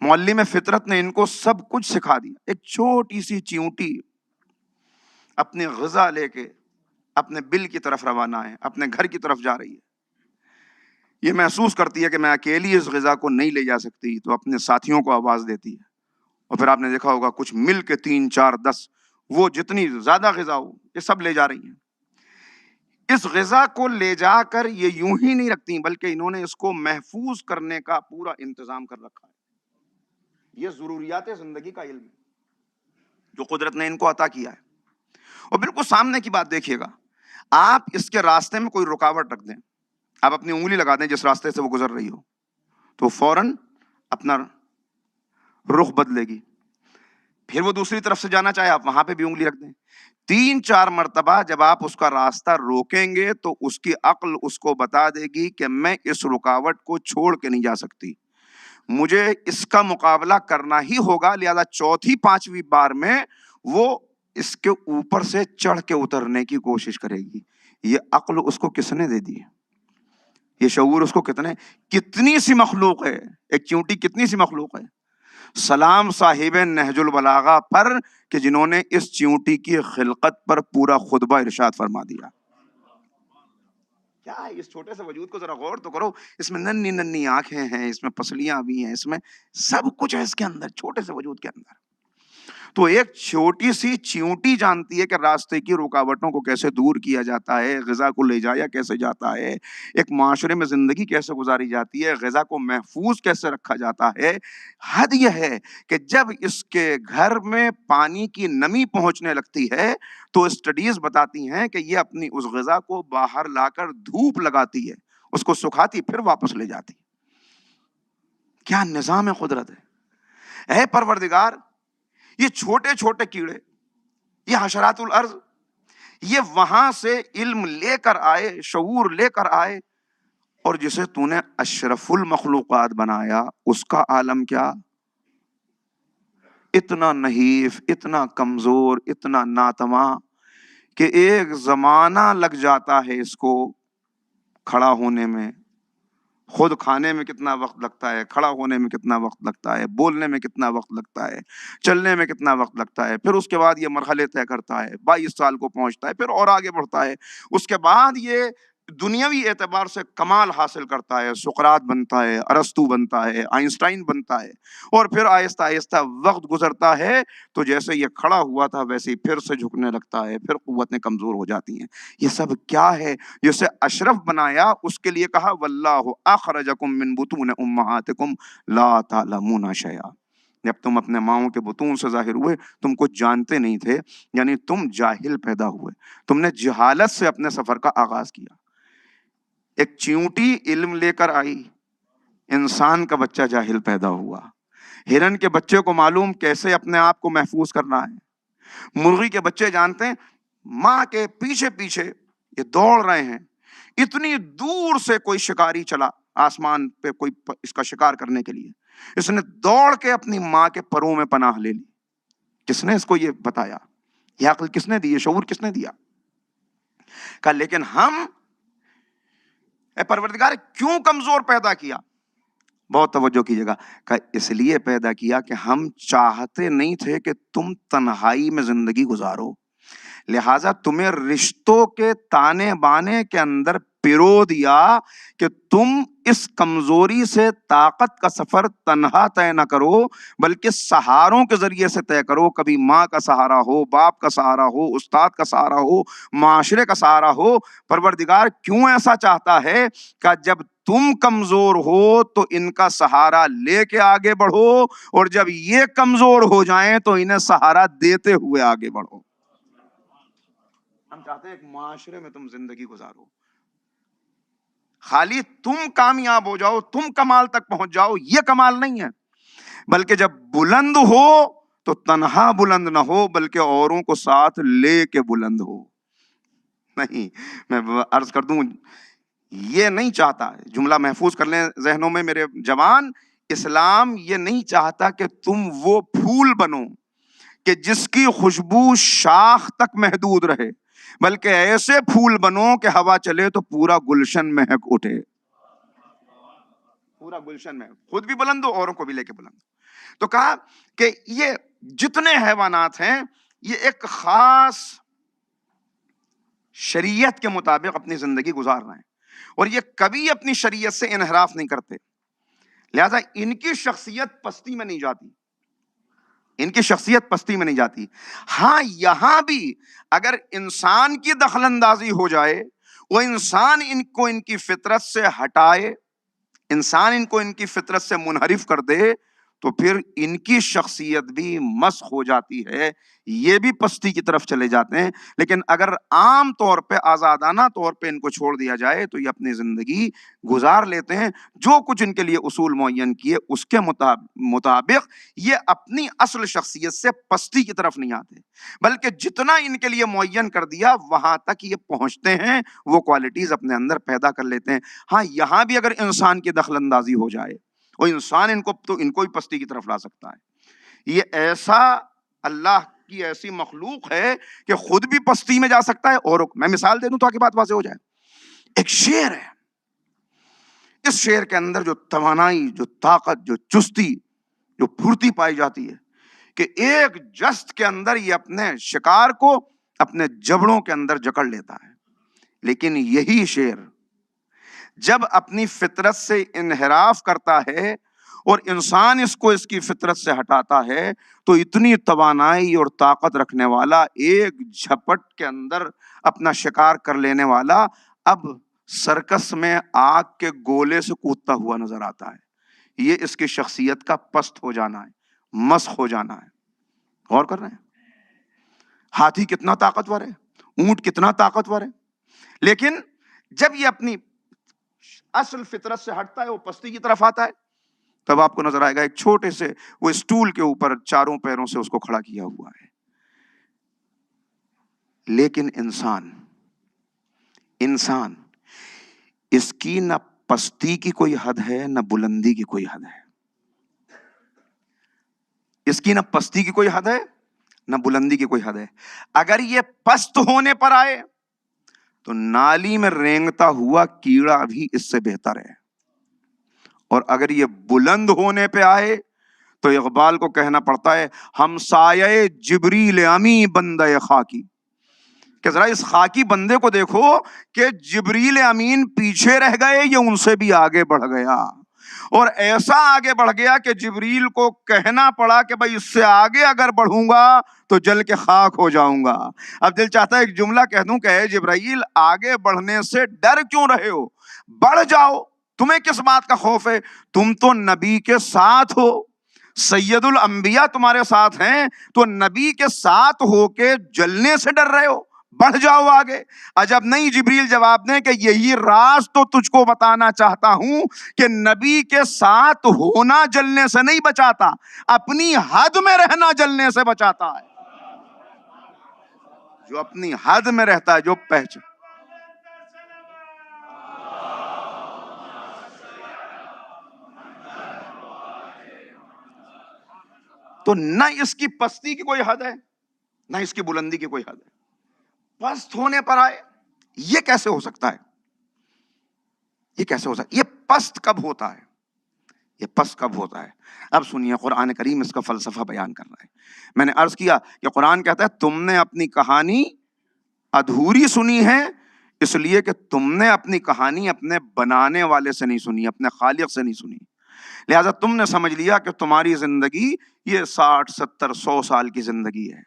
معلم فطرت نے ان کو سب کچھ سکھا دیا. ایک چھوٹی سی چیونٹی اپنی غذا لے کے اپنے بل کی طرف روانہ ہے, اپنے گھر کی طرف جا رہی ہے. یہ محسوس کرتی ہے کہ میں اکیلی اس غذا کو نہیں لے جا سکتی, تو اپنے ساتھیوں کو آواز دیتی ہے, اور پھر آپ نے دیکھا ہوگا کچھ مل کے 3-4-10 وہ جتنی زیادہ غذا ہو یہ سب لے جا رہی ہیں. اس غذا کو لے جا کر یہ یوں ہی نہیں رکھتی بلکہ انہوں نے اس کو محفوظ کرنے کا پورا انتظام کر رکھا ہے. یہ ضروریات زندگی کا علم جو قدرت نے ان کو عطا کیا ہے. اور بالکل سامنے کی بات دیکھیے گا, آپ اس کے راستے میں کوئی رکاوٹ رکھ دیں, آپ اپنی انگلی لگا دیں جس راستے سے وہ گزر رہی ہو, تو فوراً اپنا رخ بدلے گی. پھر وہ دوسری طرف سے جانا چاہے آپ وہاں پہ بھی انگلی رکھ دیں. 3-4 مرتبہ جب آپ اس کا راستہ روکیں گے تو اس کی عقل اس کو بتا دے گی کہ میں اس رکاوٹ کو چھوڑ کے نہیں جا سکتی, مجھے اس کا مقابلہ کرنا ہی ہوگا. لہذا 4تھی-5ویں بار میں وہ اس کے اوپر سے چڑھ کے اترنے کی کوشش کرے گی. یہ عقل اس کو کس نے دے دی ہے؟ یہ شعور اس کو کتنی سی مخلوق ہے, ایک چیونٹی کتنی سی مخلوق ہے. سلام صاحب نہج البلاغہ پر کہ جنہوں نے اس چیونٹی کی خلقت پر پورا خطبہ ارشاد فرما دیا. کیا ہے اس چھوٹے سے وجود کو ذرا غور تو کرو. اس میں ننھی ننھی آنکھیں ہیں, اس میں پسلیاں بھی ہیں, اس میں سب کچھ ہے اس کے اندر, چھوٹے سے وجود کے اندر. تو ایک چھوٹی سی چیونٹی جانتی ہے کہ راستے کی رکاوٹوں کو کیسے دور کیا جاتا ہے, غذا کو لے جایا کیسے جاتا ہے, ایک معاشرے میں زندگی کیسے گزاری جاتی ہے, غذا کو محفوظ کیسے رکھا جاتا ہے. حد یہ ہے کہ جب اس کے گھر میں پانی کی نمی پہنچنے لگتی ہے تو اسٹڈیز بتاتی ہیں کہ یہ اپنی اس غذا کو باہر لا کر دھوپ لگاتی ہے, اس کو سکھاتی, پھر واپس لے جاتی. کیا نظام قدرت ہے. اے پروردگار, یہ چھوٹے چھوٹے کیڑے, یہ حشرات الارض, یہ وہاں سے علم لے کر آئے, شعور لے کر آئے, اور جسے تو نے اشرف المخلوقات بنایا اس کا عالم کیا, اتنا نحیف, اتنا کمزور, اتنا ناتما کہ ایک زمانہ لگ جاتا ہے اس کو کھڑا ہونے میں. خود کھانے میں کتنا وقت لگتا ہے, کھڑا ہونے میں کتنا وقت لگتا ہے, بولنے میں کتنا وقت لگتا ہے, چلنے میں کتنا وقت لگتا ہے. پھر اس کے بعد یہ مرحلے طے کرتا ہے, 22 سال کو پہنچتا ہے, پھر اور آگے بڑھتا ہے. اس کے بعد یہ دنیاوی اعتبار سے کمال حاصل کرتا ہے, سقراط بنتا ہے, ارسطو بنتا ہے, آئنسٹائن بنتا ہے, اور پھر آہستہ آہستہ وقت گزرتا ہے تو جیسے یہ کھڑا ہوا تھا ویسے ہی پھر سے جھکنے لگتا ہے, پھر قوتیں کمزور ہو جاتی ہیں. یہ سب کیا ہے؟ جسے اشرف بنایا اس کے لیے کہا واللہ اخرجکم من بطون امہاتکم لا تعلمون شیئا. جب تم اپنے ماؤں کے بطون سے ظاہر ہوئے تم کچھ جانتے نہیں تھے, یعنی تم جاہل پیدا ہوئے, تم نے جہالت سے اپنے سفر کا آغاز کیا. ایک چیونٹی علم لے کر آئی, انسان کا بچہ جاہل پیدا ہوا. ہرن کے بچے کو معلوم کیسے اپنے آپ کو محفوظ کرنا ہے. مرغی کے بچے جانتے ہیں ماں کے پیچھے پیچھے یہ دوڑ رہے ہیں. اتنی دور سے کوئی شکاری چلا آسمان پہ کوئی اس کا شکار کرنے کے لیے, اس نے دوڑ کے اپنی ماں کے پروں میں پناہ لے لی. کس نے اس کو یہ بتایا؟ یہ عقل کس نے دی؟ یہ شعور کس نے دیا؟ کہا لیکن ہم اے پروردگار کیوں کمزور پیدا کیا؟ بہت توجہ کیجیے گا. کہ اس لیے پیدا کیا کہ ہم چاہتے نہیں تھے کہ تم تنہائی میں زندگی گزارو, لہٰذا تمہیں رشتوں کے تانے بانے کے اندر پیرو دیا کہ تم اس کمزوری سے طاقت کا سفر تنہا طے نہ کرو بلکہ سہاروں کے ذریعے سے طے کرو. کبھی ماں کا سہارا ہو, باپ کا سہارا ہو, استاد کا سہارا ہو, معاشرے کا سہارا ہو. پروردگار کیوں ایسا چاہتا ہے کہ جب تم کمزور ہو تو ان کا سہارا لے کے آگے بڑھو, اور جب یہ کمزور ہو جائیں تو انہیں سہارا دیتے ہوئے آگے بڑھو. ہم چاہتے ہیں ایک معاشرے میں تم زندگی گزارو, خالی تم کامیاب ہو جاؤ, تم کمال تک پہنچ جاؤ, یہ کمال نہیں ہے. بلکہ جب بلند ہو تو تنہا بلند نہ ہو بلکہ اوروں کو ساتھ لے کے بلند ہو. نہیں, میں عرض کر دوں, یہ نہیں چاہتا, جملہ محفوظ کر لیں ذہنوں میں میرے جوان, اسلام یہ نہیں چاہتا کہ تم وہ پھول بنو کہ جس کی خوشبو شاخ تک محدود رہے, بلکہ ایسے پھول بنو کہ ہوا چلے تو پورا گلشن مہک اٹھے. پورا گلشن میں خود بھی بلند ہو, اوروں کو بھی لے کے بلند ہو. تو کہا کہ یہ جتنے حیوانات ہیں یہ ایک خاص شریعت کے مطابق اپنی زندگی گزار رہے ہیں, اور یہ کبھی اپنی شریعت سے انحراف نہیں کرتے, لہذا ان کی شخصیت پستی میں نہیں جاتی. ان کی شخصیت پستی میں نہیں جاتی. ہاں یہاں بھی اگر انسان کی دخل اندازی ہو جائے, وہ انسان ان کو ان کی فطرت سے ہٹائے, انسان ان کو ان کی فطرت سے منحرف کر دے, تو پھر ان کی شخصیت بھی مسخ ہو جاتی ہے, یہ بھی پستی کی طرف چلے جاتے ہیں. لیکن اگر عام طور پہ آزادانہ طور پہ ان کو چھوڑ دیا جائے تو یہ اپنی زندگی گزار لیتے ہیں, جو کچھ ان کے لیے اصول معین کیے اس کے مطابق یہ اپنی اصل شخصیت سے پستی کی طرف نہیں آتے, بلکہ جتنا ان کے لیے معین کر دیا وہاں تک یہ پہنچتے ہیں, وہ کوالٹیز اپنے اندر پیدا کر لیتے ہیں. ہاں یہاں بھی اگر انسان کی دخل اندازی ہو جائے, وہ انسان ان کو ہی پستی کی طرف لا سکتا ہے. یہ ایسا اللہ کی ایسی مخلوق ہے کہ خود بھی پستی میں جا سکتا ہے. اور میں مثال دے دوں تاکہ بات واضح ہو جائے. ایک شیر ہے, اس شیر کے اندر جو توانائی, جو طاقت, جو چستی, جو پھرتی پائی جاتی ہے کہ ایک جست کے اندر یہ اپنے شکار کو اپنے جبڑوں کے اندر جکڑ لیتا ہے. لیکن یہی شیر جب اپنی فطرت سے انحراف کرتا ہے اور انسان اس کو اس کی فطرت سے ہٹاتا ہے, تو اتنی توانائی اور طاقت رکھنے والا, ایک جھپٹ کے اندر اپنا شکار کر لینے والا, اب سرکس میں آگ کے گولے سے کودتا ہوا نظر آتا ہے. یہ اس کی شخصیت کا پست ہو جانا ہے, مسخ ہو جانا ہے. غور کر رہے ہیں؟ ہاتھی کتنا طاقتور ہے, اونٹ کتنا طاقتور ہے, لیکن جب یہ اپنی اصل فطرت سے ہٹتا ہے, وہ پستی کی طرف آتا ہے, تب آپ کو نظر آئے گا ایک چھوٹے سے وہ اسٹول کے اوپر چاروں پیروں سے اس کو کھڑا کیا ہوا ہے. لیکن انسان اس کی نہ پستی کی کوئی حد ہے, نہ بلندی کی کوئی حد ہے. اس کی نہ پستی کی کوئی حد ہے, نہ بلندی کی کوئی حد ہے. اگر یہ پست ہونے پر آئے تو نالی میں رینگتا ہوا کیڑا بھی اس سے بہتر ہے, اور اگر یہ بلند ہونے پہ آئے تو اقبال کو کہنا پڑتا ہے ہم سایہ جبریل امی بندے خاکی, کہ ذرا اس خاکی بندے کو دیکھو کہ جبریل امین پیچھے رہ گئے, یہ ان سے بھی آگے بڑھ گیا, اور ایسا آگے بڑھ گیا کہ جبریل کو کہنا پڑا کہ بھائی اس سے آگے اگر بڑھوں گا تو جل کے خاک ہو جاؤں گا. اب دل چاہتا ہے ایک جملہ کہہ دوں کہ اے جبرائیل, آگے بڑھنے سے ڈر کیوں رہے ہو, بڑھ جاؤ, تمہیں کس بات کا خوف ہے, تم تو نبی کے ساتھ ہو, سید الانبیاء تمہارے ساتھ ہیں, تو نبی کے ساتھ ہو کے جلنے سے ڈر رہے ہو, بڑھ جاؤ آگے. عجب نہیں جبریل جواب دیں کہ یہی راز تو تجھ کو بتانا چاہتا ہوں کہ نبی کے ساتھ ہونا جلنے سے نہیں بچاتا, اپنی حد میں رہنا جلنے سے بچاتا ہے. جو اپنی حد میں رہتا ہے, جو پہچان, تو نہ اس کی پستی کی کوئی حد ہے, نہ اس کی بلندی کی کوئی حد ہے. پست ہونے پر آئے, یہ کیسے ہو سکتا ہے, یہ کیسے ہو سکتا ہے, یہ پست کب ہوتا ہے, یہ پست کب ہوتا ہے. اب سنیے, قرآن کریم اس کا فلسفہ بیان کر رہا ہے. میں نے عرض کیا کہ قرآن کہتا ہے تم نے اپنی کہانی ادھوری سنی ہے, اس لیے کہ تم نے اپنی کہانی اپنے بنانے والے سے نہیں سنی, اپنے خالق سے نہیں سنی. لہذا تم نے سمجھ لیا کہ تمہاری زندگی یہ 60 70 100 سال کی زندگی ہے.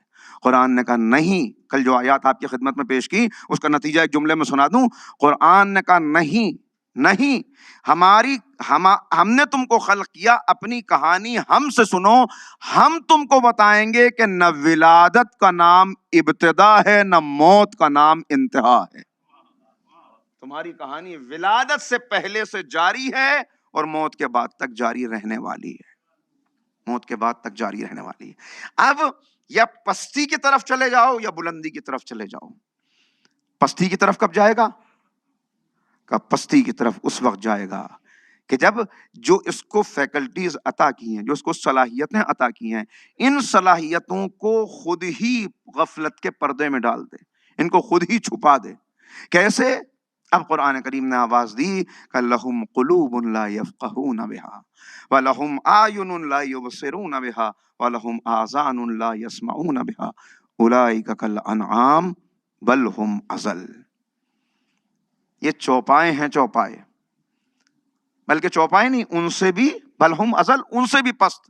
قرآن نے کہا نہیں. کل جو آیات آپ کی خدمت میں پیش کی اس کا نتیجہ ایک جملے میں سنا دوں. قرآن نے کہا نہیں, ہم نے تم کو خلق کیا, اپنی کہانی ہم سے سنو, ہم تم کو بتائیں گے کہ نہ ولادت کا نام ابتدا ہے, نہ موت کا نام انتہا ہے. تمہاری کہانی ولادت سے پہلے سے جاری ہے اور موت کے بعد تک جاری رہنے والی ہے, موت کے بعد تک جاری رہنے والی ہے. اب یا پستی کی طرف چلے جاؤ یا بلندی کی طرف چلے جاؤ. پستی کی طرف کب جائے گا, کہ پستی کی طرف اس وقت جائے گا کہ جب جو اس کو فیکلٹیز عطا کی ہیں, جو اس کو صلاحیتیں عطا کی ہیں, ان صلاحیتوں کو خود ہی غفلت کے پردے میں ڈال دے, ان کو خود ہی چھپا دے. کیسے؟ اب قرآن کریم نے آواز دی کہ لہم قلوب لا یفقہون بہا ولہم اعین لا یبصرون بہا ولہم آذان لا یسمعون بہا اولئک کالانعام بل ہم اضل. یہ چوپائے ہیں, چوپائے, بلکہ چوپائے نہیں, ان سے بھی بل ہم اضل, ان سے بھی پست.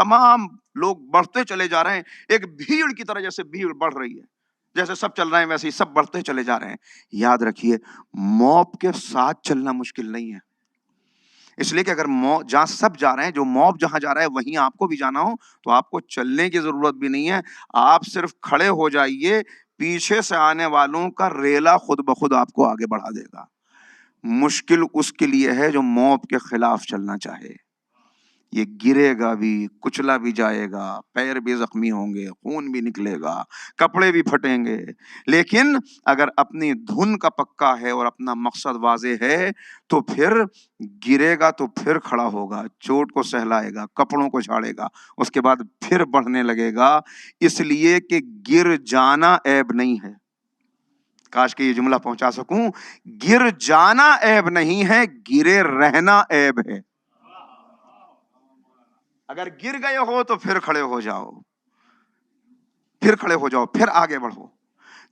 تمام لوگ بڑھتے چلے جا رہے ہیں، ایک بھیڑ کی طرح، جیسے بھیڑ بڑھ رہی ہے، جیسے سب چل رہے ہیں ویسے ہی سب بڑھتے چلے جا رہے ہیں۔ یاد رکھیے موب کے ساتھ چلنا مشکل نہیں ہے، اس لیے کہ اگر جہاں سب جا رہے ہیں، جو موب جہاں جا رہا ہے وہیں آپ کو بھی جانا ہو تو آپ کو چلنے کی ضرورت بھی نہیں ہے، آپ صرف کھڑے ہو جائیے، پیچھے سے آنے والوں کا ریلا خود بخود آپ کو آگے بڑھا دے گا۔ مشکل اس کے لیے ہے جو موب کے خلاف چلنا چاہے، یہ گرے گا بھی، کچلا بھی جائے گا، پیر بھی زخمی ہوں گے، خون بھی نکلے گا، کپڑے بھی پھٹیں گے، لیکن اگر اپنی دھن کا پکا ہے اور اپنا مقصد واضح ہے تو پھر گرے گا تو پھر کھڑا ہوگا، چوٹ کو سہلائے گا، کپڑوں کو جھاڑے گا، اس کے بعد پھر بڑھنے لگے گا، اس لیے کہ گر جانا عیب نہیں ہے۔ کاش کہ یہ جملہ پہنچا سکوں، گر جانا عیب نہیں ہے، گرے رہنا عیب ہے۔ اگر گر گئے ہو تو پھر کھڑے ہو جاؤ، پھر کھڑے ہو جاؤ، پھر آگے بڑھو۔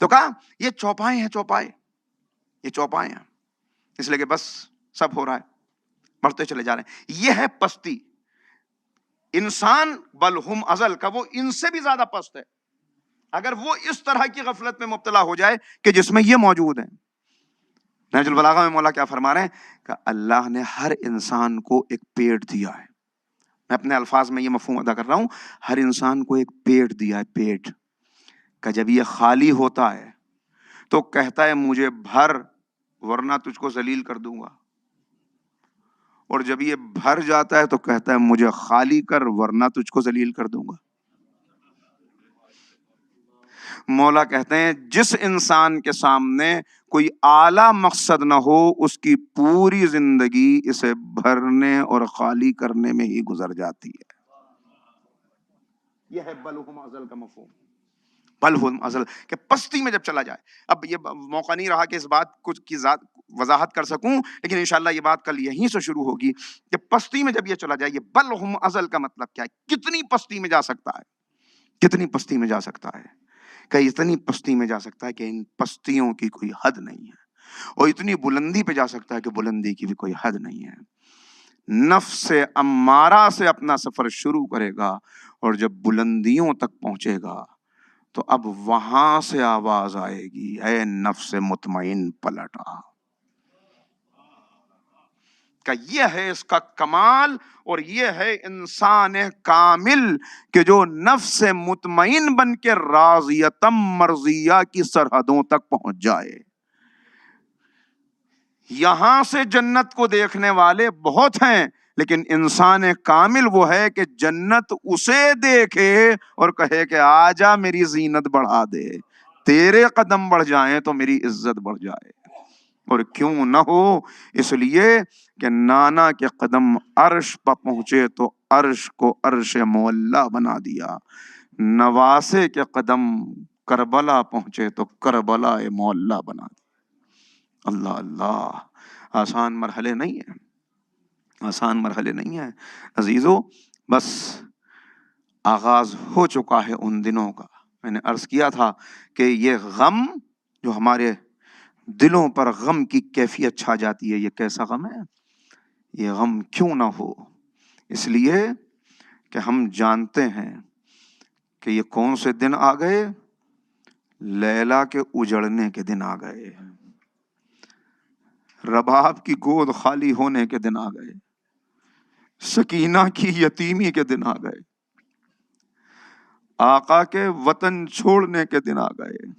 تو کہا یہ چوپائے ہیں، چوپائے، یہ چوپائے ہیں، اس لیے کہ بس سب ہو رہا ہے، بڑھتے چلے جا رہے ہیں۔ یہ ہے پستی۔ انسان بل ہم ازل کا وہ ان سے بھی زیادہ پست ہے، اگر وہ اس طرح کی غفلت میں مبتلا ہو جائے کہ جس میں یہ موجود ہیں۔ نہج البلاغہ میں مولا کیا فرما رہے ہیں کہ اللہ نے ہر انسان کو ایک پیٹ دیا ہے، میں اپنے الفاظ میں یہ مفہوم ادا کر رہا ہوں، ہر انسان کو ایک پیٹ دیا ہے، پیٹ کا جب یہ خالی ہوتا ہے تو کہتا ہے مجھے بھر ورنہ تجھ کو ذلیل کر دوں گا، اور جب یہ بھر جاتا ہے تو کہتا ہے مجھے خالی کر ورنہ تجھ کو ذلیل کر دوں گا۔ مولا کہتے ہیں جس انسان کے سامنے کوئی اعلیٰ مقصد نہ ہو، اس کی پوری زندگی اسے بھرنے اور خالی کرنے میں ہی گزر جاتی ہے۔ یہ ہے بلہم ازل کا مفہوم، بلہم ازل کہ پستی میں جب چلا جائے۔ اب یہ موقع نہیں رہا کہ اس بات کچھ کی وضاحت کر سکوں، لیکن انشاءاللہ یہ بات کل یہیں سے شروع ہوگی کہ پستی میں جب یہ چلا جائے، یہ بلہم ازل کا مطلب کیا ہے؟ کتنی پستی میں جا سکتا ہے، کتنی پستی میں جا سکتا ہے؟ کہ اتنی پستی میں جا سکتا ہے کہ ان پستیوں کی کوئی حد نہیں ہے، اور اتنی بلندی پہ جا سکتا ہے کہ بلندی کی بھی کوئی حد نہیں ہے۔ نفس امارہ سے اپنا سفر شروع کرے گا، اور جب بلندیوں تک پہنچے گا تو اب وہاں سے آواز آئے گی، اے نفس مطمئن پلٹ آ۔ کہ یہ ہے اس کا کمال، اور یہ ہے انسان کامل کہ جو نفس مطمئن بن کے راضیتم مرضیہ کی سرحدوں تک پہنچ جائے۔ یہاں سے جنت کو دیکھنے والے بہت ہیں، لیکن انسان کامل وہ ہے کہ جنت اسے دیکھے اور کہے کہ آجا میری زینت بڑھا دے، تیرے قدم بڑھ جائیں تو میری عزت بڑھ جائے۔ اور کیوں نہ ہو، اس لیے کہ نانا کے قدم عرش پہ پہنچے تو عرش کو عرش معلا بنا دیا، نواسے کے قدم کربلا پہنچے تو کربلا معلا بنا دیا۔ اللہ اللہ، آسان مرحلے نہیں ہیں، آسان مرحلے نہیں ہیں عزیزو، بس آغاز ہو چکا ہے ان دنوں کا۔ میں نے عرض کیا تھا کہ یہ غم جو ہمارے دلوں پر غم کی کیفیت چھا جاتی ہے، یہ کیسا غم ہے؟ یہ غم کیوں نہ ہو، اس لیے کہ ہم جانتے ہیں کہ یہ کون سے دن آ گئے؟ لیلا کے اجڑنے کے دن آ گئے، رباب کی گود خالی ہونے کے دن آ گئے، سکینہ کی یتیمی کے دن آ گئے، آقا کے وطن چھوڑنے کے دن آ گئے۔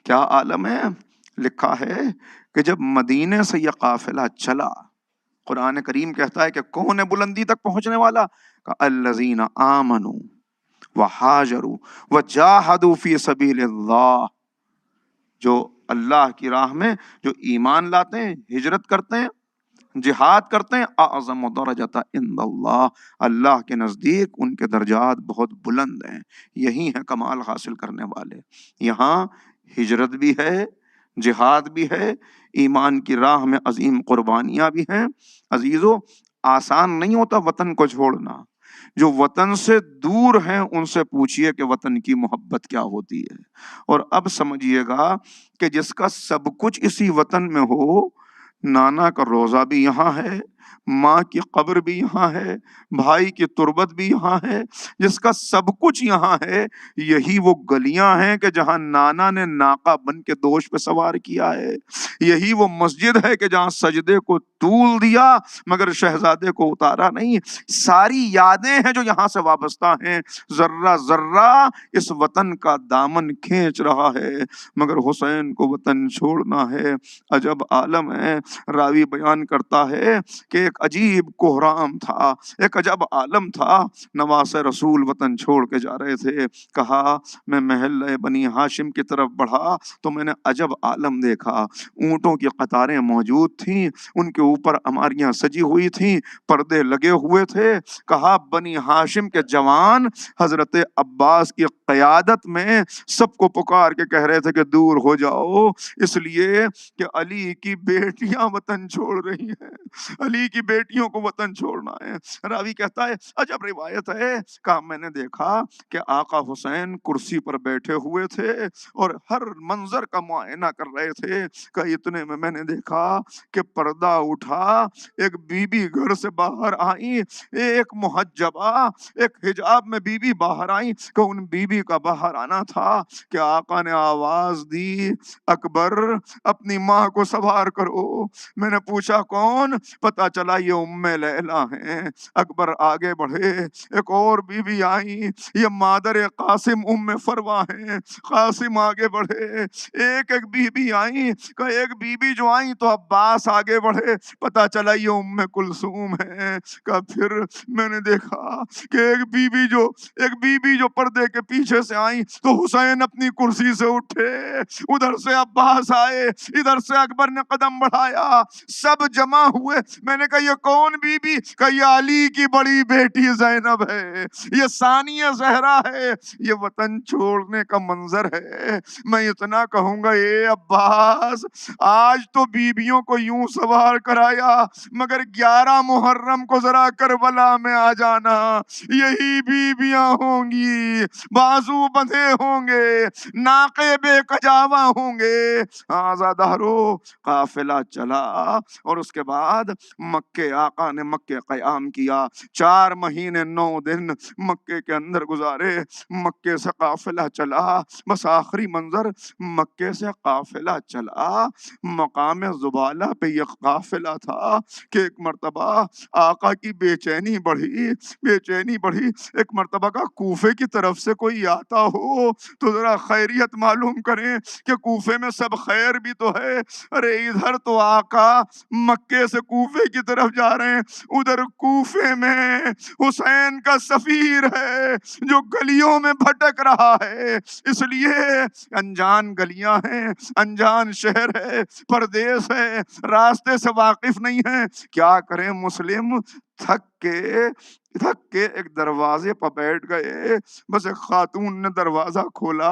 کیا عالم ہے؟ لکھا ہے کہ جب مدینے سے یہ قافلہ چلا، قرآن کریم کہتا ہے کہ کون ہے بلندی تک پہنچنے والا؟ کہ الذین آمنوا وہاجروا وجاہدوا فی سبیل اللہ، جو اللہ کی راہ میں جو ایمان لاتے ہیں، ہجرت کرتے ہیں، جہاد کرتے ہیں، اعظم درجۃ عند اللہ، اللہ کے نزدیک ان کے درجات بہت بلند ہیں، یہی ہیں کمال حاصل کرنے والے۔ یہاں ہجرت بھی ہے، جہاد بھی ہے، ایمان کی راہ میں عظیم قربانیاں بھی ہیں۔ عزیزو، آسان نہیں ہوتا وطن کو چھوڑنا۔ جو وطن سے دور ہیں ان سے پوچھئے کہ وطن کی محبت کیا ہوتی ہے، اور اب سمجھیے گا کہ جس کا سب کچھ اسی وطن میں ہو، نانا کا روزہ بھی یہاں ہے، ماں کی قبر بھی یہاں ہے، بھائی کی تربت بھی یہاں ہے، جس کا سب کچھ یہاں ہے۔ یہی وہ گلیاں ہیں کہ جہاں نانا نے ناقہ بن کے دوش پہ سوار کیا ہے، یہی وہ مسجد ہے کہ جہاں سجدے کو طول دیا مگر شہزادے کو اتارا نہیں۔ ساری یادیں ہیں جو یہاں سے وابستہ ہیں، ذرہ ذرہ اس وطن کا دامن کھینچ رہا ہے، مگر حسین کو وطن چھوڑنا ہے۔ عجب عالم ہے، راوی بیان کرتا ہے کہ ایک عجیب کوہرام تھا، ایک عجب عالم تھا۔ نواز رسول وطن چھوڑ کے جا رہے تھے، کہا میں محلہ بنی ہاشم کی طرف بڑھا تو میں نے عجب عالم دیکھا، اونٹوں کی قطاریں موجود تھیں، ان کے اوپر عماریاں سجی ہوئی تھیں، پردے لگے ہوئے تھے۔ کہا بنی ہاشم کے جوان حضرت عباس کی قیادت میں سب کو پکار کے کہہ رہے تھے کہ دور ہو جاؤ، اس لیے کہ علی کی بیٹیاں وطن چھوڑ رہی ہیں، علی کی بیٹیوں کو وطن چھوڑنا ہے۔ راوی کہتا ہے عجب روایت ہے، کہا میں نے دیکھا کہ آقا حسین کرسی پر بیٹھے ہوئے تھے اور ہر منظر کا معائنہ کر رہے تھے، کہ اتنے میں نے دیکھا کہ پردہ اٹھا، ایک بی بی گھر سے باہر آئی، ایک محجبہ ایک حجاب میں بی بی باہر آئی، کہ ان بی بی کا باہر آنا تھا کہ آقا نے آواز دی اکبر اپنی ماں کو سوار کرو۔ میں نے پوچھا کون؟ پتا چلا یہ ام لیلہ ہیں۔ اکبر آگے بڑھے، ایک اور بی بی آئی، یہ مادر قاسم ام فروا ہیں۔ قاسم آگے بڑھے، ایک ایک بی بی آئی، کہ ایک بی بی جو آئی تو عباس آگے بڑھے، پتا چلا یہ ام کلثوم ہے۔ کہ پھر میں نے دیکھا کہ ایک بی بی جو پردے کے پیچھے سے آئی تو حسین اپنی کرسی سے اٹھے، ادھر سے عباس آئے، ادھر سے اکبر نے قدم بڑھایا، سب جمع ہوئے۔ میں نے کہا یہ کون بی بی؟ کہ یہ علی کی بڑی بیٹی زینب ہے، یہ ثانیہ زہرا ہے، یہ وطن چھوڑنے کا منظر ہے۔ میں اتنا کہوں گا اے عباس، آج تو بیویوں کو یوں سوار کرایا، مگر 11 محرم کو ذرا کربلا میں آ جانا، یہی بیویاں ہوں گی، بازو بندھے ہوں گے، ناقے بے کجاوا ہوں گے۔ آزادارو قافلہ چلا اور اس کے بعد مکے آقا نے مکے قیام کیا، 4 مہینے 9 دن مکے کے اندر گزارے۔ مکے سے قافلہ چلا، بس آخری منظر مکے سے قافلہ چلا، مقام زبالہ پہ یہ قافلہ تھا کہ ایک مرتبہ آقا کی بے چینی بڑھی۔ ایک مرتبہ کا کوفے کی طرف سے کوئی آتا ہو تو ذرا خیریت معلوم کریں کہ کوفے میں سب خیر بھی تو ہے۔ ارے ادھر تو آقا مکے سے کوفے کی طرف جا رہے ہیں، ادھر کوفے میں حسین کا سفیر ہے جو گلیوں میں بھٹک رہا ہے، اس لیے انجان گلیاں ہیں، انجان شہر ہے، پردیس ہے، راستے سے واقف نہیں ہے، کیا کریں مسلم؟ تھک کے ایک دروازے پر بیٹھ گئے۔ بس ایک خاتون نے دروازہ کھولا،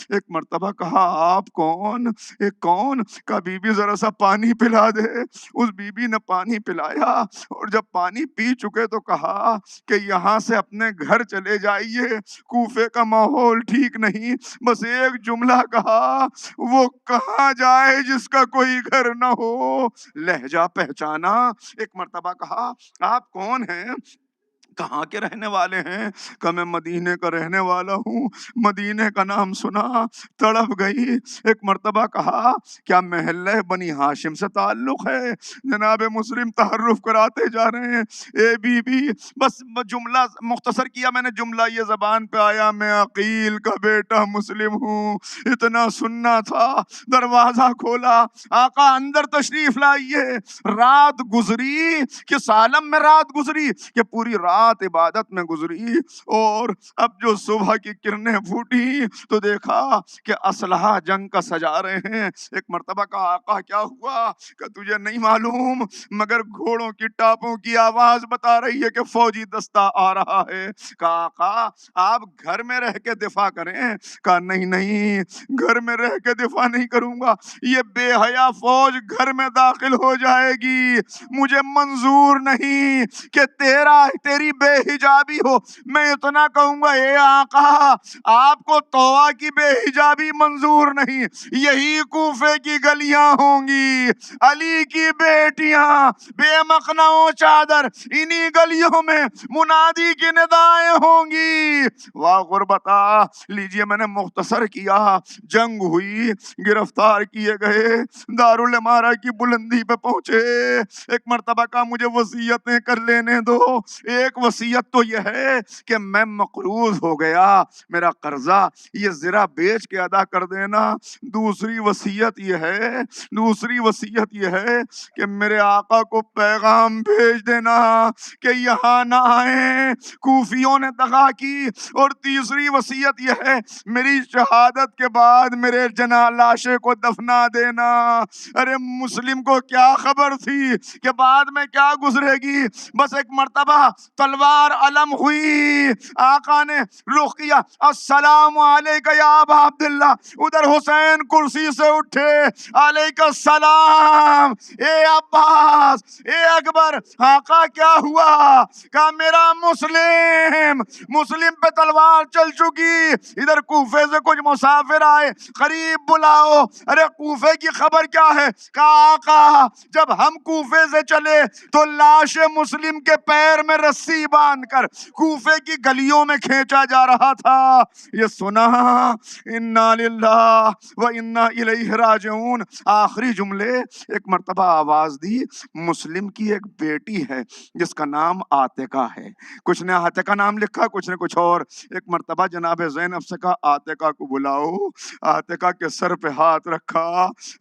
ایک مرتبہ کہا آپ کون؟ ایک کون؟ کہا بی بی ذرا سا پانی پلا دے۔ اس بی بی نے پانی پلایا اور جب پانی پی چکے تو کہا کہ یہاں سے اپنے گھر چلے جائیے، کوفے کا ماحول ٹھیک نہیں۔ بس ایک جملہ کہا، وہ کہاں جائے جس کا کوئی گھر نہ ہو۔ لہجہ پہچانا۔ ایک مرتبہ کہا آپ کون ہیں؟ کہاں کے رہنے والے ہیں؟ کہ میں مدینے کا رہنے والا ہوں۔ مدینے کا نام سنا، تڑپ گئی۔ ایک مرتبہ کہا کیا محلہ بنی ہاشم سے تعلق ہے؟ جناب مسلم تعارف کراتے جا رہے ہیں۔ اے بی بی، بس جملہ مختصر کیا میں نے، جملہ یہ زبان پہ آیا میں عقیل کا بیٹا مسلم ہوں، اتنا سننا تھا۔ دروازہ کھولا، آقا اندر تشریف لائیے۔ رات گزری کہ سالم میں رات گزری کہ پوری رات عبادت میں گزری، اور اب جو صبح کی کرنیں پھوٹی تو دیکھا کہ اسلحہ جنگ کا سجا رہے ہیں۔ ایک مرتبہ کا آقا کیا ہوا؟ کہ تجھے نہیں معلوم، مگر گھوڑوں کی ٹاپوں کی آواز بتا رہی ہے کہ فوجی دستہ آ رہا ہے۔ کہا آقا آپ گھر میں رہ کے دفاع کریں۔ کہا نہیں، گھر میں رہ کے دفاع نہیں کروں گا، یہ بے حیا فوج گھر میں داخل ہو جائے گی، مجھے منظور نہیں کہ تیری بے حجابی ہو، میں اتنا کہوں گا اے آقا آپ کو طوا کی بے حجابی منظور نہیں، یہی کوفے کی گلیاں ہوں گی، علی کی بیٹیاں بے مخنہ و چادر انہی گلیوں میں منادی کی ندائیں ہوں گی۔ واہ غربتا، لیجئے میں نے مختصر کیا، جنگ ہوئی، گرفتار کیے گئے، دارالامارہ کی بلندی پہ پہنچے، ایک مرتبہ کا مجھے وصیتیں کر لینے دو، ایک وصیت تو یہ ہے کہ میں مقروض ہو گیا، میرا قرضہ یہ زرہ بیچ کے ادا کر دینا، دوسری وصیت یہ ہے کہ میرے آقا کو پیغام بھیج دینا کہ یہاں نہ آئیں، کوفیوں نے دغا کی، اور تیسری وصیت یہ ہے میری شہادت کے بعد میرے لاشے کو دفنا دینا۔ ارے مسلم کو کیا خبر تھی کہ بعد میں کیا گزرے گی، بس ایک مرتبہ تلوار علم ہوئی، آقا نے رخ کیا، السلام علیکہ یا ابا عبداللہ، ادھر حسین کرسی سے اٹھے، علیکہ السلام اے عباس اے اکبر، آقا کیا ہوا؟ کہا میرا مسلم پہ تلوار چل چکی، ادھر کوفے سے کچھ مسافر آئے، قریب بلاؤ۔ ارے کوفے کی خبر کیا ہے؟ کہا آقا جب ہم کوفے سے چلے تو لاش مسلم کے پیر میں رسی باندھ کر کوفے کی گلیوں میں کھینچا جا رہا تھا۔ یہ سنا، انا للہ و انا الیہ راجعون۔ آخری جملے، ایک مرتبہ آواز دی، مسلم کی ایک بیٹی ہے جس کا نام عاتقہ ہے، کچھ نے عاتقہ نام لکھا، کچھ نے کچھ اور۔ ایک مرتبہ جناب زینب سے کہا عاتقہ کو بلاؤ، عاتقہ کے سر پہ ہاتھ رکھا،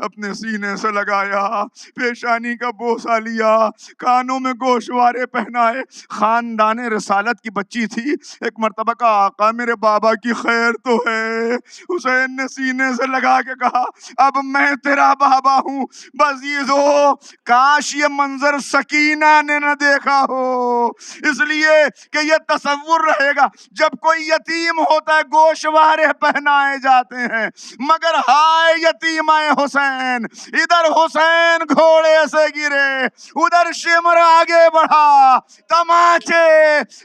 اپنے سینے سے لگایا، پیشانی کا بوسہ لیا، کانوں میں گوشوارے پہنائے، خاندان رسالت کی بچی تھی۔ ایک مرتبہ کا آقا میرے بابا کی خیر تو ہے، حسین نے سینے سے لگا کے کہا اب میں تیرا بابا ہوں، بس یہ دو کاش یہ منظر سکینہ نے نہ دیکھا ہو، اس لیے کہ یہ تصور رہے گا جب کوئی یتیم ہوتا ہے گوشوارے پہنائے جاتے ہیں، مگر ہائے یتیمہ حسین، ادھر حسین گھوڑے سے گرے، ادھر شمر آگے بڑھا، تماچے،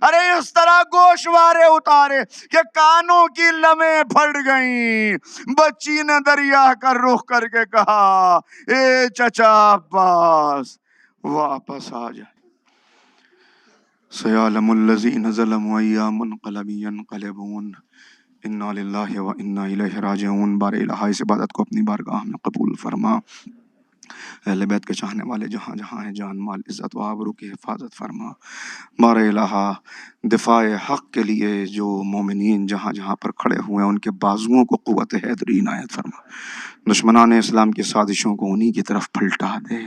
ارے اس طرح گوشوارے اتارے کہ کانوں کی لمیں پھٹ گئیں۔ بچی نے دریا کا رخ کر کے کہا اے چچا عباس واپس آ جا، سیعلم الذین ظلموا ایا منقلب ینقلبون، انا للہ و انا الیہ راجعون۔ بار الہ اس عبادت کو اپنی بارگاہ میں قبول فرما، اہل بیت کے چاہنے والے جہاں جہاں ہیں جان مال عزت و آبرو کی حفاظت فرما۔ بار الہ دفاع حق کے لیے جو مومنین جہاں جہاں پر کھڑے ہوئے ہیں ان کے بازوؤں کو قوت حیدری عنایت فرما، دشمنان اسلام کی سازشوں کو انہی کی طرف پلٹا دے۔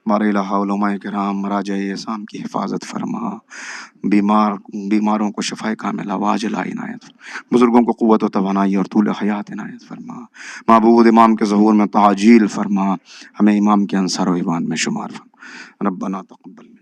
بار الہ علماء کرام مراجع اعظام کی حفاظت فرما، بیماروں کو شفاء کاملہ واجلہ عنایت فرما، بزرگوں کو قوت و توانائی اور طول حیات عنایت فرما۔ معبود امام کے ظہور میں تعجیل فرما، ہمیں امام کے انصار و ایوان میں شمار فرما۔ ربنا تقبل